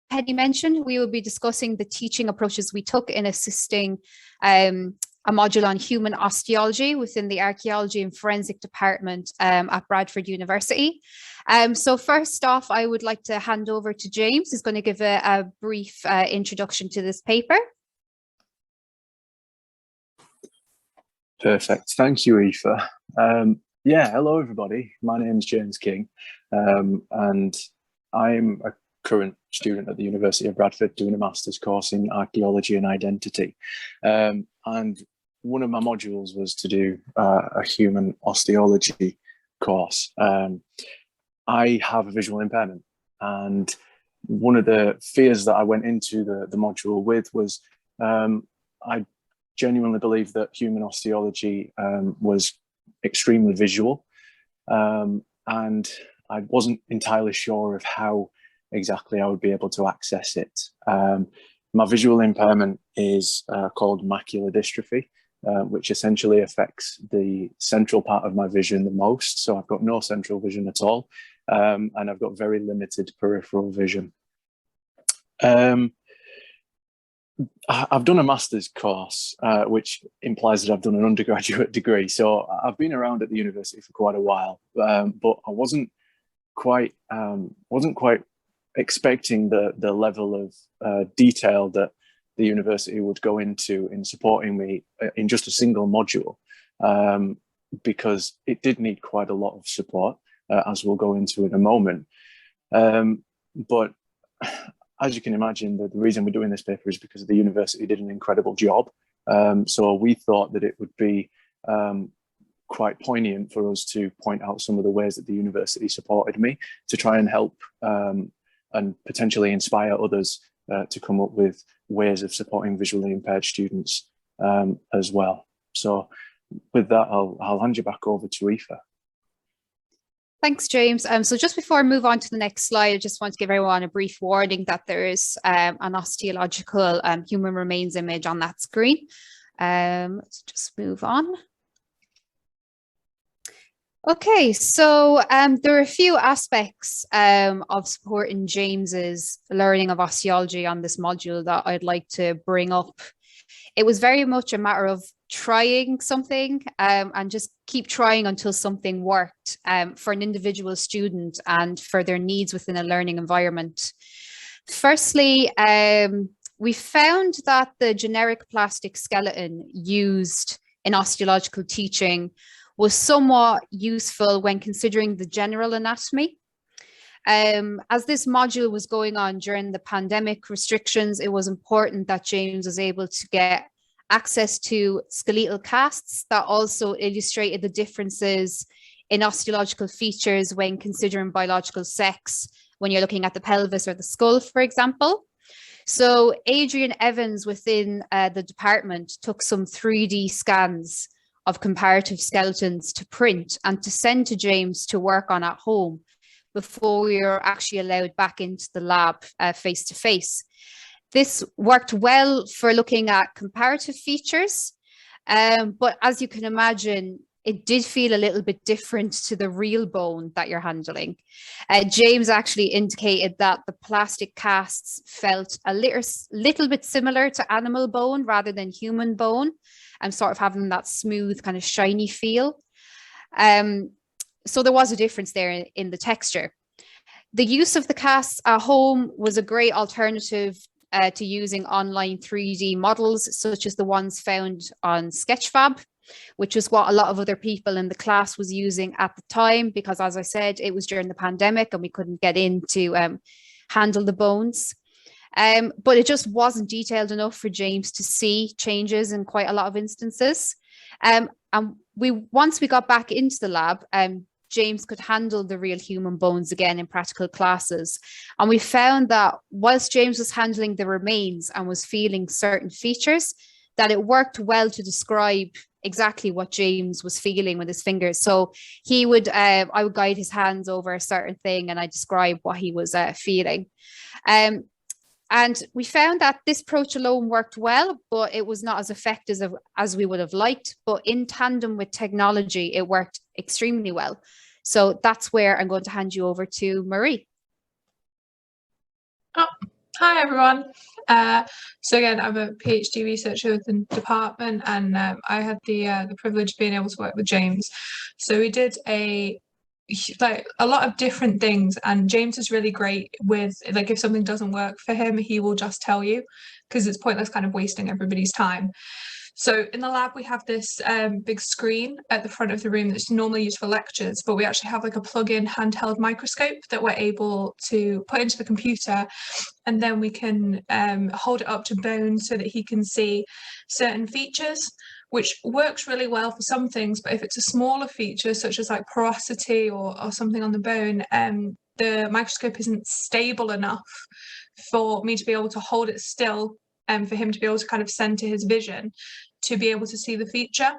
Speaker 14: Penny mentioned, we will be discussing the teaching approaches we took in assisting a module on human osteology within the Archaeology and Forensic Department at Bradford University. So first off, I would like to hand over to James, who's going to give a brief introduction to this paper.
Speaker 15: Perfect. Thank you, Aoife. Yeah, hello, everybody. My name is James King, and I'm a current student at the University of Bradford doing a master's course in archaeology and identity. And one of my modules was to do a human osteology course. I have a visual impairment, and one of the fears that I went into the module with was I genuinely believed that human osteology was extremely visual, and I wasn't entirely sure of how exactly I would be able to access it. My visual impairment is called macular dystrophy, which essentially affects the central part of my vision the most. So I've got no central vision at all, and I've got very limited peripheral vision. I've done a master's course, which implies that I've done an undergraduate degree. So I've been around at the university for quite a while, but I wasn't quite expecting the level of detail that the university would go into in supporting me in just a single module, because it did need quite a lot of support, as we'll go into in a moment. But as you can imagine, the reason we're doing this paper is because the university did an incredible job. So we thought that it would be quite poignant for us to point out some of the ways that the university supported me to try and help and potentially inspire others to come up with ways of supporting visually impaired students as well. So with that, I'll hand you back over to Aoife.
Speaker 14: Thanks, James. So just before I move on to the next slide, I just want to give everyone a brief warning that there is an osteological human remains image on that screen. Let's just move on. Okay, so there are a few aspects of supporting James's learning of osteology on this module that I'd like to bring up. It was very much a matter of trying something and just keep trying until something worked for an individual student and for their needs within a learning environment. Firstly, we found that the generic plastic skeleton used in osteological teaching was somewhat useful when considering the general anatomy. As this module was going on during the pandemic restrictions, it was important that James was able to get access to skeletal casts that also illustrated the differences in osteological features when considering biological sex, when you're looking at the pelvis or the skull, for example. So Adrian Evans within the department took some 3D scans of comparative skeletons to print and to send to James to work on at home before we were actually allowed back into the lab face to face. This worked well for looking at comparative features, but as you can imagine, it did feel a little bit different to the real bone that you're handling. James actually indicated that the plastic casts felt a little bit similar to animal bone rather than human bone, and sort of having that smooth kind of shiny feel. So there was a difference there in the texture. The use of the casts at home was a great alternative to using online 3D models, such as the ones found on Sketchfab, which is what a lot of other people in the class was using at the time, because as I said, it was during the pandemic and we couldn't get in to handle the bones. But it just wasn't detailed enough for James to see changes in quite a lot of instances. And once we got back into the lab, James could handle the real human bones again in practical classes. And we found that whilst James was handling the remains and was feeling certain features, that it worked well to describe exactly what James was feeling with his fingers. So he would, I would guide his hands over a certain thing and I describe what he was feeling. And we found that this approach alone worked well, but it was not as effective as we would have liked. But in tandem with technology, it worked extremely well. So that's where I'm going to hand you over to Marie.
Speaker 16: Oh, hi, everyone. So again, I'm a PhD researcher within the department, and I had the privilege of being able to work with James. So we did a lot of different things, and James is really great with, like, if something doesn't work for him, he will just tell you, because it's pointless kind of wasting everybody's time. So in the lab we have this big screen at the front of the room that's normally used for lectures, but we actually have like a plug-in handheld microscope that we're able to put into the computer, and then we can hold it up to bone so that he can see certain features, which works really well for some things. But if it's a smaller feature, such as like porosity or something on the bone, the microscope isn't stable enough for me to be able to hold it still and for him to be able to kind of center his vision to be able to see the feature.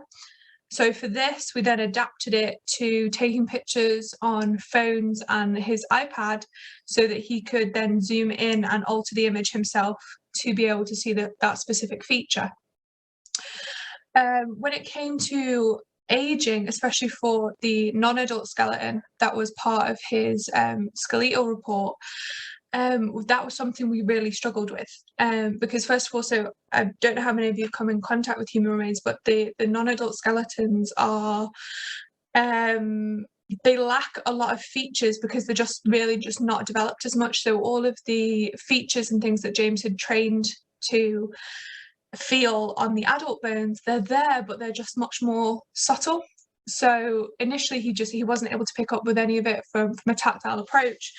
Speaker 16: So for this, we then adapted it to taking pictures on phones and his iPad so that he could then zoom in and alter the image himself to be able to see that specific feature. When it came to aging, especially for the non-adult skeleton that was part of his skeletal report, that was something we really struggled with, because first of all, so I don't know how many of you come in contact with human remains, but the non-adult skeletons are they lack a lot of features because they're just really just not developed as much. So all of the features and things that James had trained to feel on the adult bones, they're there, but they're just much more subtle. So initially he wasn't able to pick up with any of it from a tactile approach.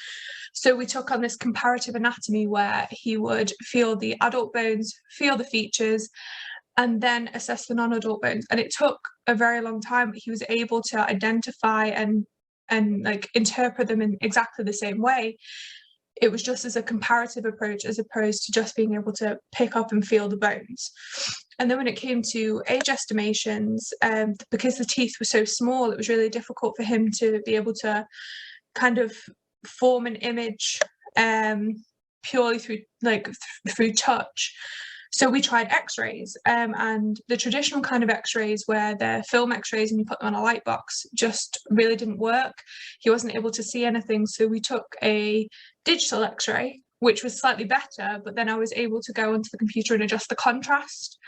Speaker 16: So we took on this comparative anatomy where he would feel the adult bones, feel the features, and then assess the non-adult bones. And it took a very long time, but he was able to identify and like interpret them in exactly the same way. It was just as a comparative approach as opposed to just being able to pick up and feel the bones. And then when it came to age estimations, because the teeth were so small, it was really difficult for him to be able to kind of form an image purely through touch. So we tried x-rays, and the traditional kind of x-rays where they're film x-rays and you put them on a light box just really didn't work. He wasn't able to see anything. So we took a digital x-ray, which was slightly better, but then I was able to go onto the computer and adjust the contrast.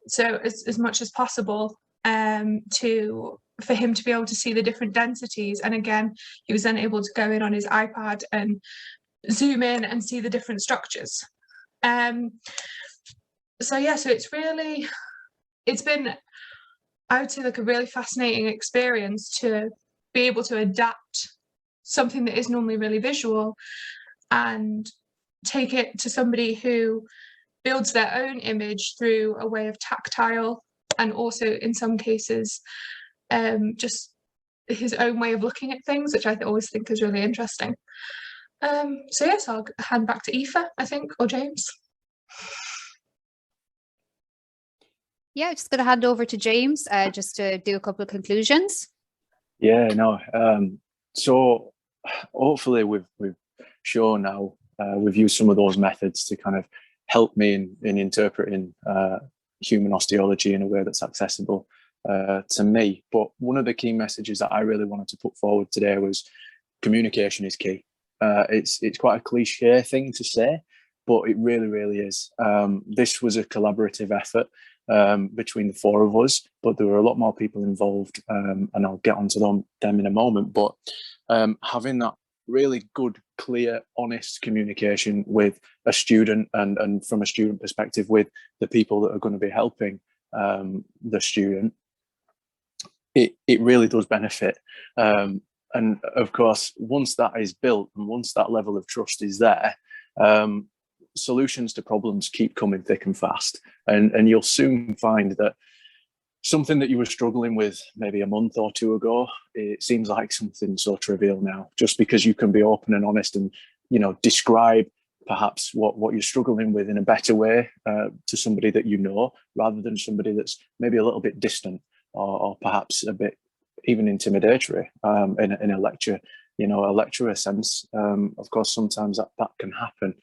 Speaker 16: So as much as possible for him to be able to see the different densities. And again, he was then able to go in on his iPad and zoom in and see the different structures. So it's been, I would say, like a really fascinating experience to be able to adapt something that is normally really visual and take it to somebody who builds their own image through a way of tactile, and also in some cases just his own way of looking at things, which I always think is really interesting. So yes, I'll hand back to Aoife, I think, or James.
Speaker 14: Yeah, just going to hand over to James just to do a couple of conclusions.
Speaker 15: Yeah, no. So hopefully we've shown now, we've used some of those methods to kind of help me in interpreting human osteology in a way that's accessible to me. But one of the key messages that I really wanted to put forward today was communication is key. It's quite a cliche thing to say, but it really, really is. This was a collaborative effort between the four of us, but there were a lot more people involved, and I'll get onto them in a moment. But having that really good, clear, honest communication with a student, and from a student perspective with the people that are going to be helping the student, it really does benefit. And of course, once that is built and once that level of trust is there, solutions to problems keep coming thick and fast. And you'll soon find that something that you were struggling with maybe a month or two ago, it seems like something so trivial now, just because you can be open and honest and, describe perhaps what you're struggling with in a better way to somebody that you know, rather than somebody that's maybe a little bit distant or perhaps a bit even intimidatory in a lecture, a lecturer sense. Of course, sometimes that can happen.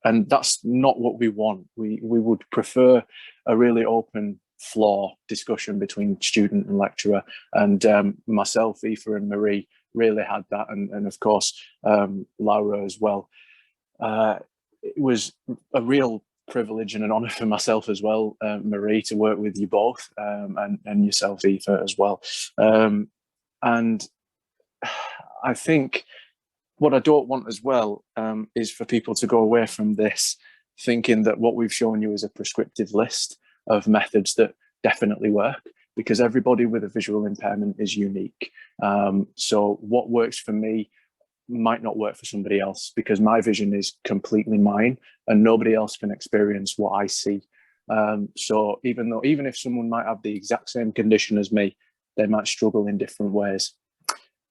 Speaker 15: And that's not what we want. We would prefer a really open floor discussion between student and lecturer. And myself, Aoife and Marie really had that. And of course, Laura as well. It was a real privilege and an honour for myself as well, Marie, to work with you both, and yourself, Aoife, as well. And I think what I don't want as well is for people to go away from this thinking that what we've shown you is a prescriptive list of methods that definitely work, because everybody with a visual impairment is unique. So what works for me might not work for somebody else, because my vision is completely mine and nobody else can experience what I see. So even if someone might have the exact same condition as me, they might struggle in different ways.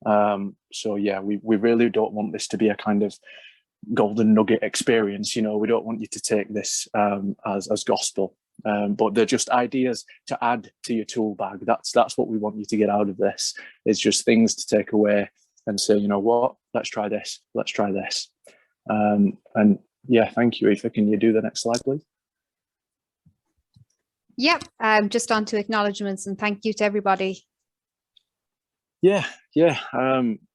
Speaker 15: So yeah, we really don't want this to be a kind of golden nugget experience. We don't want you to take this as gospel, but they're just ideas to add to your tool bag. That's what we want you to get out of this. It's just things to take away and say, you know what, let's try this, let's try this. And yeah, thank you, Aoife. Can you do the next slide, please?
Speaker 14: Yep, just on to acknowledgements, and thank you to everybody.
Speaker 15: Yeah.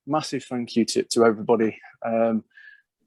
Speaker 15: Massive thank you to everybody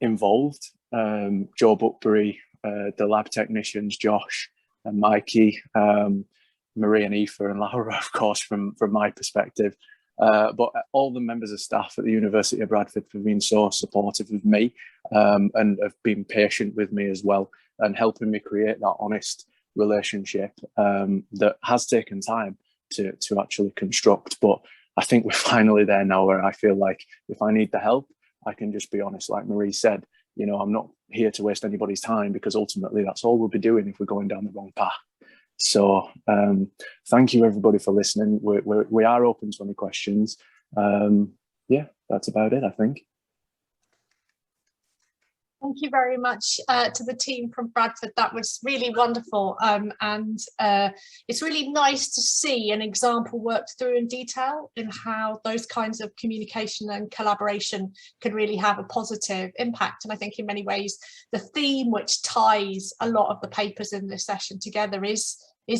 Speaker 15: involved. Joe Buckbury, the lab technicians, Josh and Mikey, Marie and Aoife and Laura, of course, from my perspective. but all the members of staff at the University of Bradford have been so supportive of me, and have been patient with me as well, and helping me create that honest relationship that has taken time to actually construct. But I think we're finally there now, where I feel like if I need the help, I can just be honest. Like Marie said, you know, I'm not here to waste anybody's time, because ultimately that's all we'll be doing if we're going down the wrong path. So thank you everybody for listening. We are open to any questions. Yeah, that's about it, I think.
Speaker 1: Thank you very much to the team from Bradford. That was really wonderful. And it's really nice to see an example worked through in detail in how those kinds of communication and collaboration can really have a positive impact. And I think in many ways, the theme which ties a lot of the papers in this session together is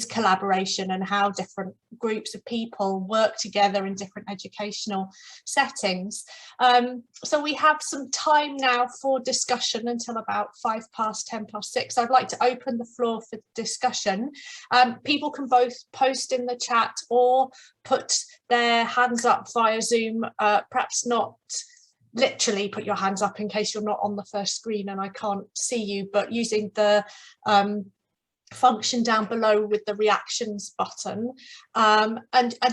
Speaker 1: collaboration, and how different groups of people work together in different educational settings. So we have some time now for discussion until about 6:05. I'd like to open the floor for discussion. People can both post in the chat or put their hands up via Zoom, perhaps not literally put your hands up in case you're not on the first screen and I can't see you, but using the function down below with the reactions button. And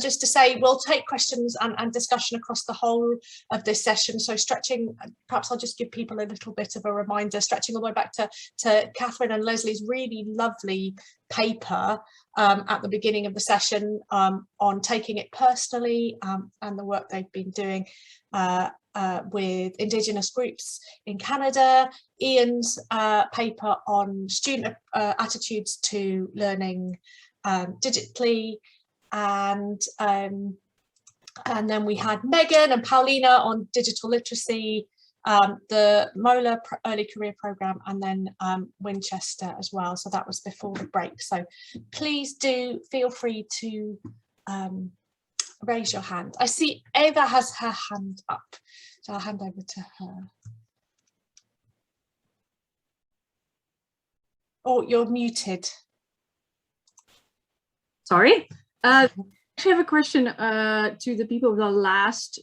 Speaker 1: just to say, we'll take questions and discussion across the whole of this session. So stretching, perhaps I'll just give people a little bit of a reminder, stretching all the way back to Catherine and Leslie's really lovely paper at the beginning of the session on taking it personally, and the work they've been doing with Indigenous groups in Canada, Ian's paper on student attitudes to learning digitally, and then we had Megan and Paulina on digital literacy, the MOLA early career program, and then Winchester as well. So that was before the break. So please do feel free to raise your hand. I see Eva has her hand up, so I'll hand over to her. Oh, you're muted.
Speaker 12: Sorry. I actually have a question to the people of the last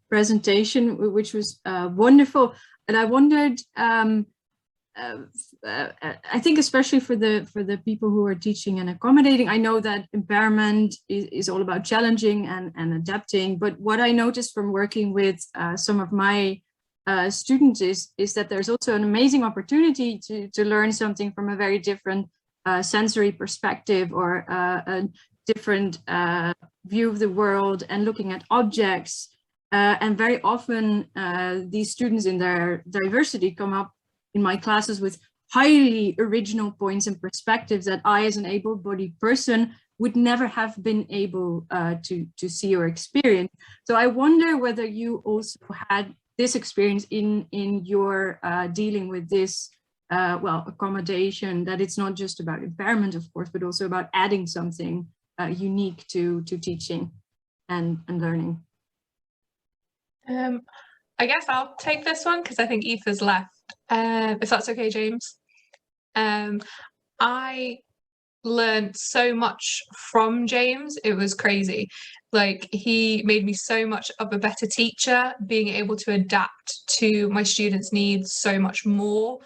Speaker 12: presentation, which was wonderful. And I wondered, I think especially for the people who are teaching and accommodating, I know that impairment is all about challenging and adapting. But what I noticed from working with some of my students is that there's also an amazing opportunity to learn something from a very different sensory perspective, or a different view of the world, and looking at objects. And very often these students in their diversity come up in my classes with highly original points and perspectives that I, as an able-bodied person, would never have been able to see or experience. So I wonder whether you also had this experience in your dealing with this, well, accommodation, that it's not just about impairment, of course, but also about adding something unique to teaching and learning.
Speaker 16: I guess I'll take this one because I think Aoife's left, if that's okay, James. I learned so much from James. It was crazy. Like, he made me so much of a better teacher, being able to adapt to my students' needs so much more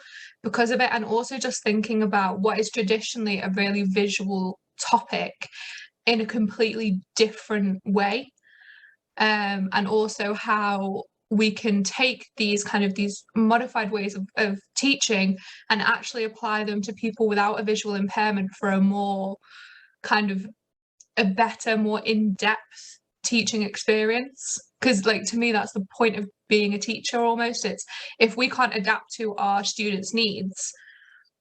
Speaker 16: because of it, and also just thinking about what is traditionally a really visual topic in a completely different way, and also how we can take these modified ways of teaching and actually apply them to people without a visual impairment for a more a better, more in-depth teaching experience. Because, like, to me, that's the point of being a teacher almost. It's, if we can't adapt to our students' needs,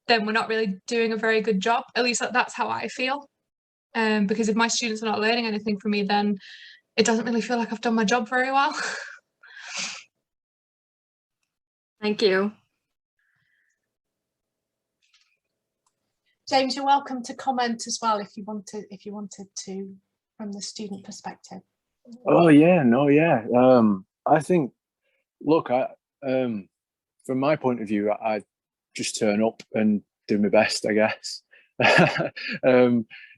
Speaker 16: then we're not really doing a very good job. At least that's how I feel. Because if my students are not learning anything from me, then it doesn't really feel like I've done my job very well.
Speaker 12: Thank you.
Speaker 1: James, you're welcome to comment as well if you wanted to, from the student perspective.
Speaker 15: Oh yeah, no, yeah. I think, look, from my point of view, I just turn up and do my best, I guess.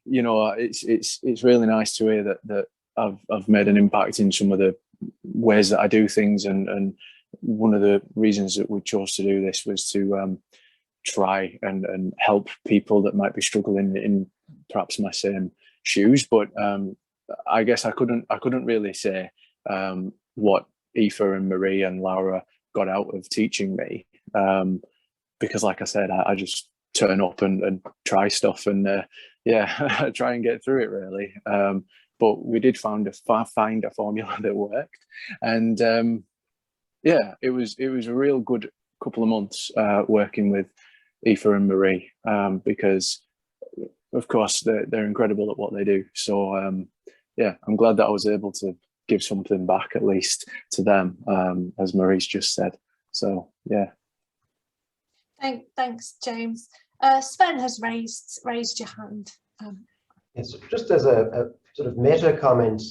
Speaker 15: You know, it's really nice to hear that I've made an impact in some of the ways that I do things, and one of the reasons that we chose to do this was to try and help people that might be struggling in perhaps my same shoes. But I guess I couldn't really say what Aoife and Marie and Laura got out of teaching me, because like I said, I just turn up and try stuff, and yeah, try and get through it really. But we did find a formula that worked, and yeah, it was a real good couple of months working with Aoife and Marie, because of course they're incredible at what they do. So yeah, I'm glad that I was able to give something back at least to them, as Marie's just said. So yeah.
Speaker 1: Thanks, James. Sven has raised your hand.
Speaker 13: Yes, just as a sort of meta comment,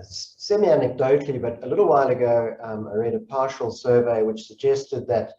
Speaker 13: semi-anecdotally, but a little while ago, I read a partial survey which suggested that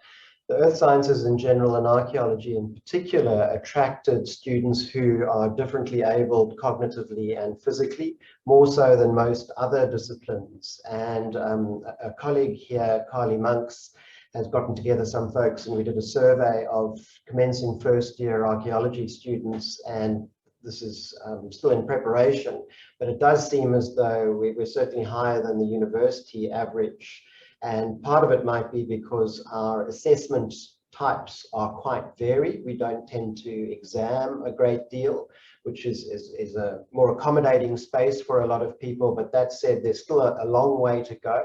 Speaker 13: the earth sciences in general and archaeology in particular attracted students who are differently abled cognitively and physically, more so than most other disciplines. And a colleague here, Carly Monks, has gotten together some folks, and we did a survey of commencing first year archaeology students, and this is still in preparation, but it does seem as though we're certainly higher than the university average. And part of it might be because our assessment types are quite varied. We don't tend to exam a great deal, which is a more accommodating space for a lot of people. But that said, there's still a long way to go.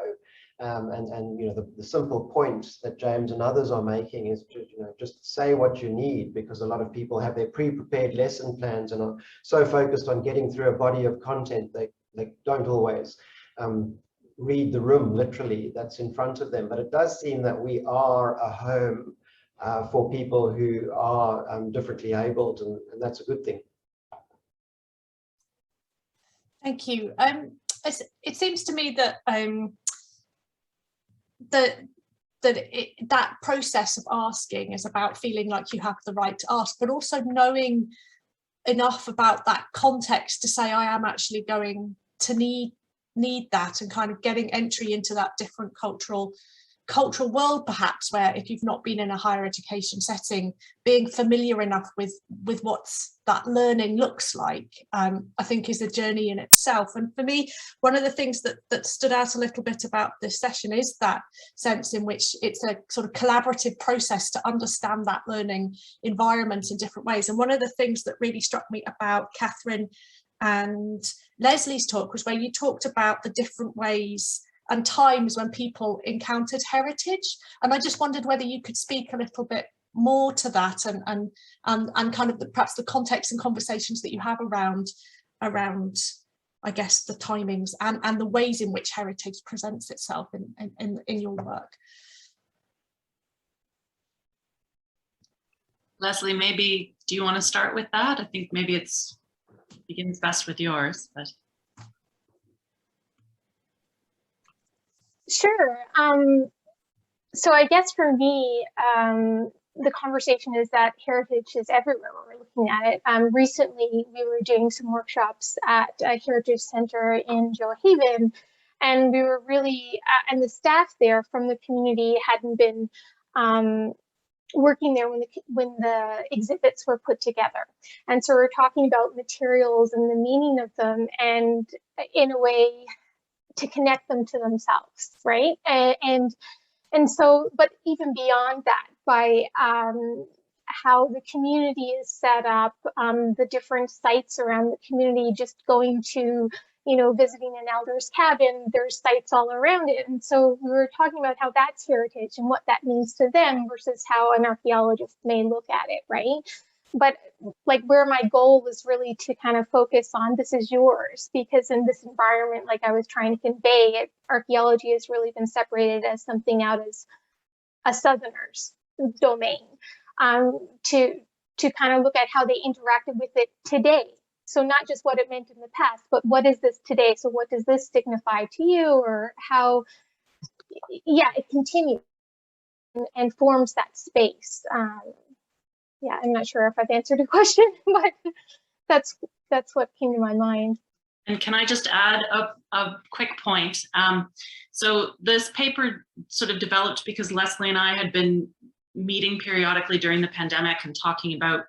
Speaker 13: And you know, the simple point that James and others are making is to, you know, just say what you need, because a lot of people have their pre-prepared lesson plans and are so focused on getting through a body of content they don't always read the room literally that's in front of them. But it does seem that we are a home for people who are differently abled, and that's a good thing.
Speaker 1: Thank you. It seems to me that that process of asking is about feeling like you have the right to ask, but also knowing enough about that context to say, I am actually going to need that, and kind of getting entry into that different cultural world, perhaps, where if you've not been in a higher education setting, being familiar enough with what that learning looks like, I think is a journey in itself. And for me, one of the things that stood out a little bit about this session is that sense in which it's a sort of collaborative process to understand that learning environment in different ways. And one of the things that really struck me about Catherine and Leslie's talk was where you talked about the different ways and times when people encountered heritage. And I just wondered whether you could speak a little bit more to that, and kind of perhaps the context and conversations that you have around I guess the timings and the ways in which heritage presents itself in your work.
Speaker 2: Leslie, maybe do you want to start with that? I think maybe it's begins best with yours, but
Speaker 3: sure. So I guess for me, the conversation is that heritage is everywhere when we're looking at it. Recently, we were doing some workshops at a heritage center in Johaven, and we were really, and the staff there from the community hadn't been working there when the exhibits were put together. And so we're talking about materials and the meaning of them, and in a way to connect them to themselves, right? And so, but even beyond that, by how the community is set up, the different sites around the community, just going to, you know, visiting an elder's cabin, there's sites all around it. And so we were talking about how that's heritage and what that means to them versus how an archaeologist may look at it, right? But like where my goal was really to kind of focus on this is yours, because in this environment, like I was trying to convey, archaeology has really been separated as something out as a Southerner's domain, to kind of look at how they interacted with it today. So not just what it meant in the past, but what is this today? So what does this signify to you, or how, yeah, it continues and forms that space. Yeah, I'm not sure if I've answered the question, but that's what came to my mind.
Speaker 2: And can I just add a quick point? So this paper sort of developed because Leslie and I had been meeting periodically during the pandemic and talking about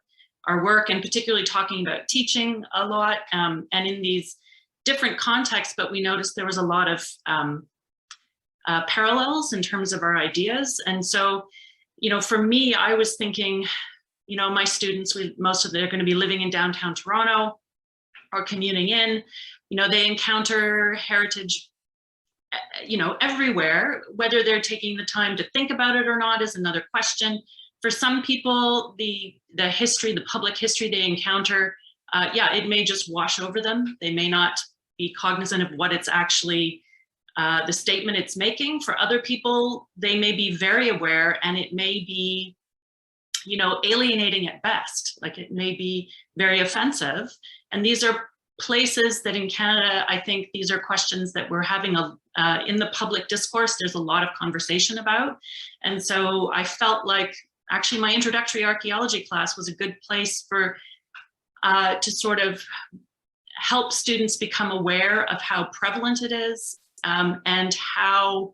Speaker 2: our work, and particularly talking about teaching a lot, and in these different contexts, but we noticed there was a lot of parallels in terms of our ideas. And so, you know, for me, I was thinking, you know, my students, most of them are going to be living in downtown Toronto or commuting in, you know, they encounter heritage, you know, everywhere. Whether they're taking the time to think about it or not is another question. For some people, the history, the public history they encounter, yeah, it may just wash over them. They may not be cognizant of what it's actually, the statement it's making. For other people, they may be very aware, and it may be, you know, alienating at best. Like, it may be very offensive. And these are places that in Canada, I think these are questions that we're having in the public discourse. There's a lot of conversation about. And so I felt like actually my introductory archaeology class was a good place for to sort of help students become aware of how prevalent it is, and how,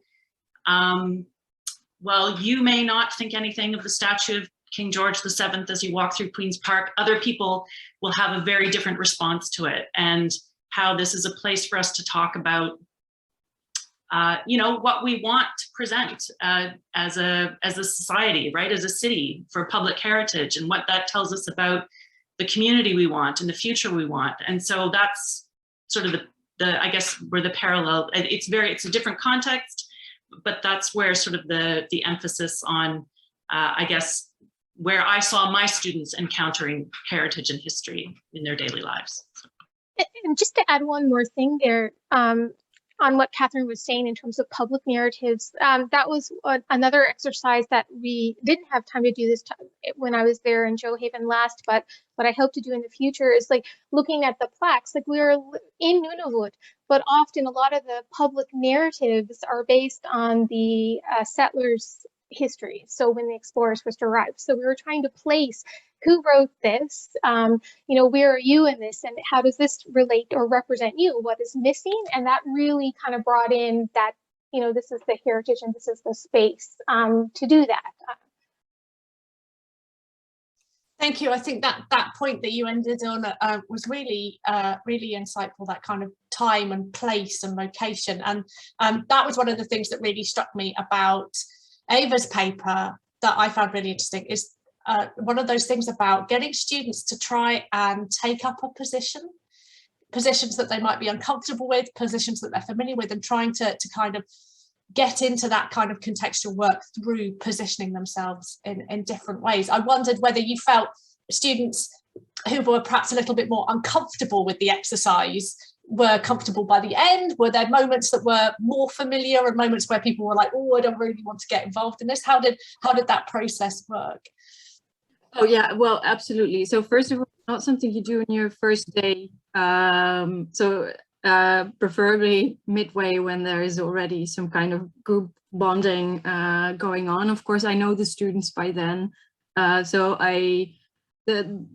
Speaker 2: well, you may not think anything of the statue of King George VII as you walk through Queen's Park. Other people will have a very different response to it, and how this is a place for us to talk about, you know, what we want to present as a society, right, as a city for public heritage, and what that tells us about the community we want and the future we want. And so that's sort of the I guess where the parallel, it's a different context, but that's where sort of the emphasis on, I guess, where I saw my students encountering heritage and history in their daily lives.
Speaker 3: And just to add one more thing there, on what Catherine was saying in terms of public narratives, that was another exercise that we didn't have time to do this when I was there in Johaven last, but what I hope to do in the future is like looking at the plaques. Like, we're in Nunavut, but often a lot of the public narratives are based on the settlers' history. So when the explorers first arrived, so we were trying to place who wrote this, you know, where are you in this, and how does this relate or represent you? What is missing? And that really kind of brought in that, you know, this is the heritage and this is the space to do that.
Speaker 1: Thank you. I think that point that you ended on was really, really insightful, that kind of time and place and location. And that was one of the things that really struck me about Ava's paper that I found really interesting, is one of those things about getting students to try and take up a positions that they might be uncomfortable with, positions that they're familiar with, and trying to kind of get into that kind of contextual work through positioning themselves in different ways. I wondered whether you felt students who were perhaps a little bit more uncomfortable with the exercise were comfortable by the end. Were there moments that were more familiar and moments where people were like, oh, I don't really want to get involved in this? How did that process work?
Speaker 12: Oh yeah, well, absolutely. So first of all, not something you do in your first day. Preferably midway, when there is already some kind of group bonding going on. Of course, I know the students by then.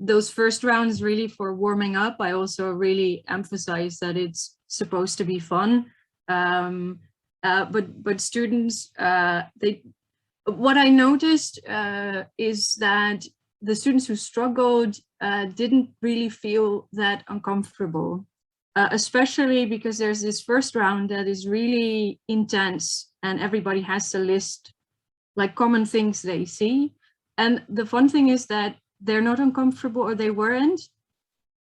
Speaker 12: Those first rounds really for warming up. I also really emphasize that it's supposed to be fun. But students, what I noticed is that the students who struggled didn't really feel that uncomfortable, especially because there's this first round that is really intense and everybody has to list like common things they see. And the fun thing is that they're not uncomfortable, or they weren't,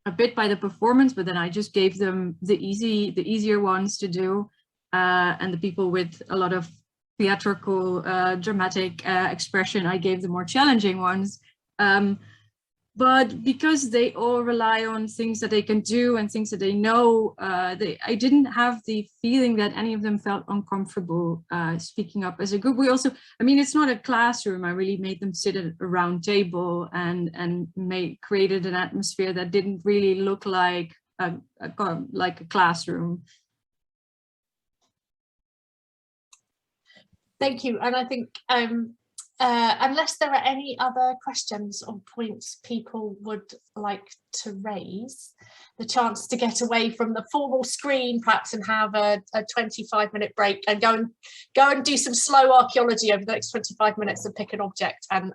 Speaker 12: a bit by the performance, but then I just gave them the easier ones to do, and the people with a lot of theatrical, dramatic expression, I gave the more challenging ones. But because they all rely on things that they can do and things that they know, I didn't have the feeling that any of them felt uncomfortable speaking up as a group. We also, I mean, it's not a classroom. I really made them sit at a round table and created an atmosphere that didn't really look like a classroom.
Speaker 1: Thank you. And I think unless there are any other questions or points people would like to raise, the chance to get away from the formal screen perhaps and have a 25-minute break and go and do some slow archaeology over the next 25 minutes and pick an object and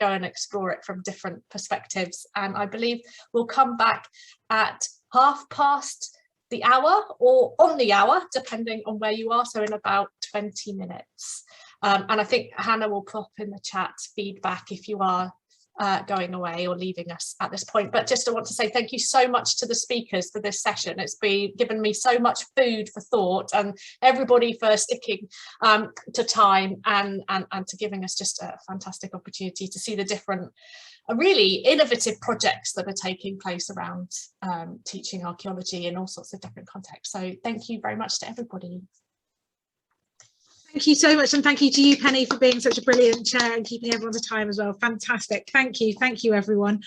Speaker 1: go and explore it from different perspectives. And I believe we'll come back at 1/2 the hour or on the hour, depending on where you are, so in about 20 minutes. And I think Hannah will pop in the chat feedback if you are going away or leaving us at this point. But just I want to say thank you so much to the speakers for this session. It's been given me so much food for thought, and everybody for sticking to time and to giving us just a fantastic opportunity to see the different really innovative projects that are taking place around teaching archaeology in all sorts of different contexts. So thank you very much to everybody.
Speaker 11: Thank you so much, and thank you to you, Penny, for being such a brilliant chair and keeping everyone's time as well. Fantastic. Thank you everyone.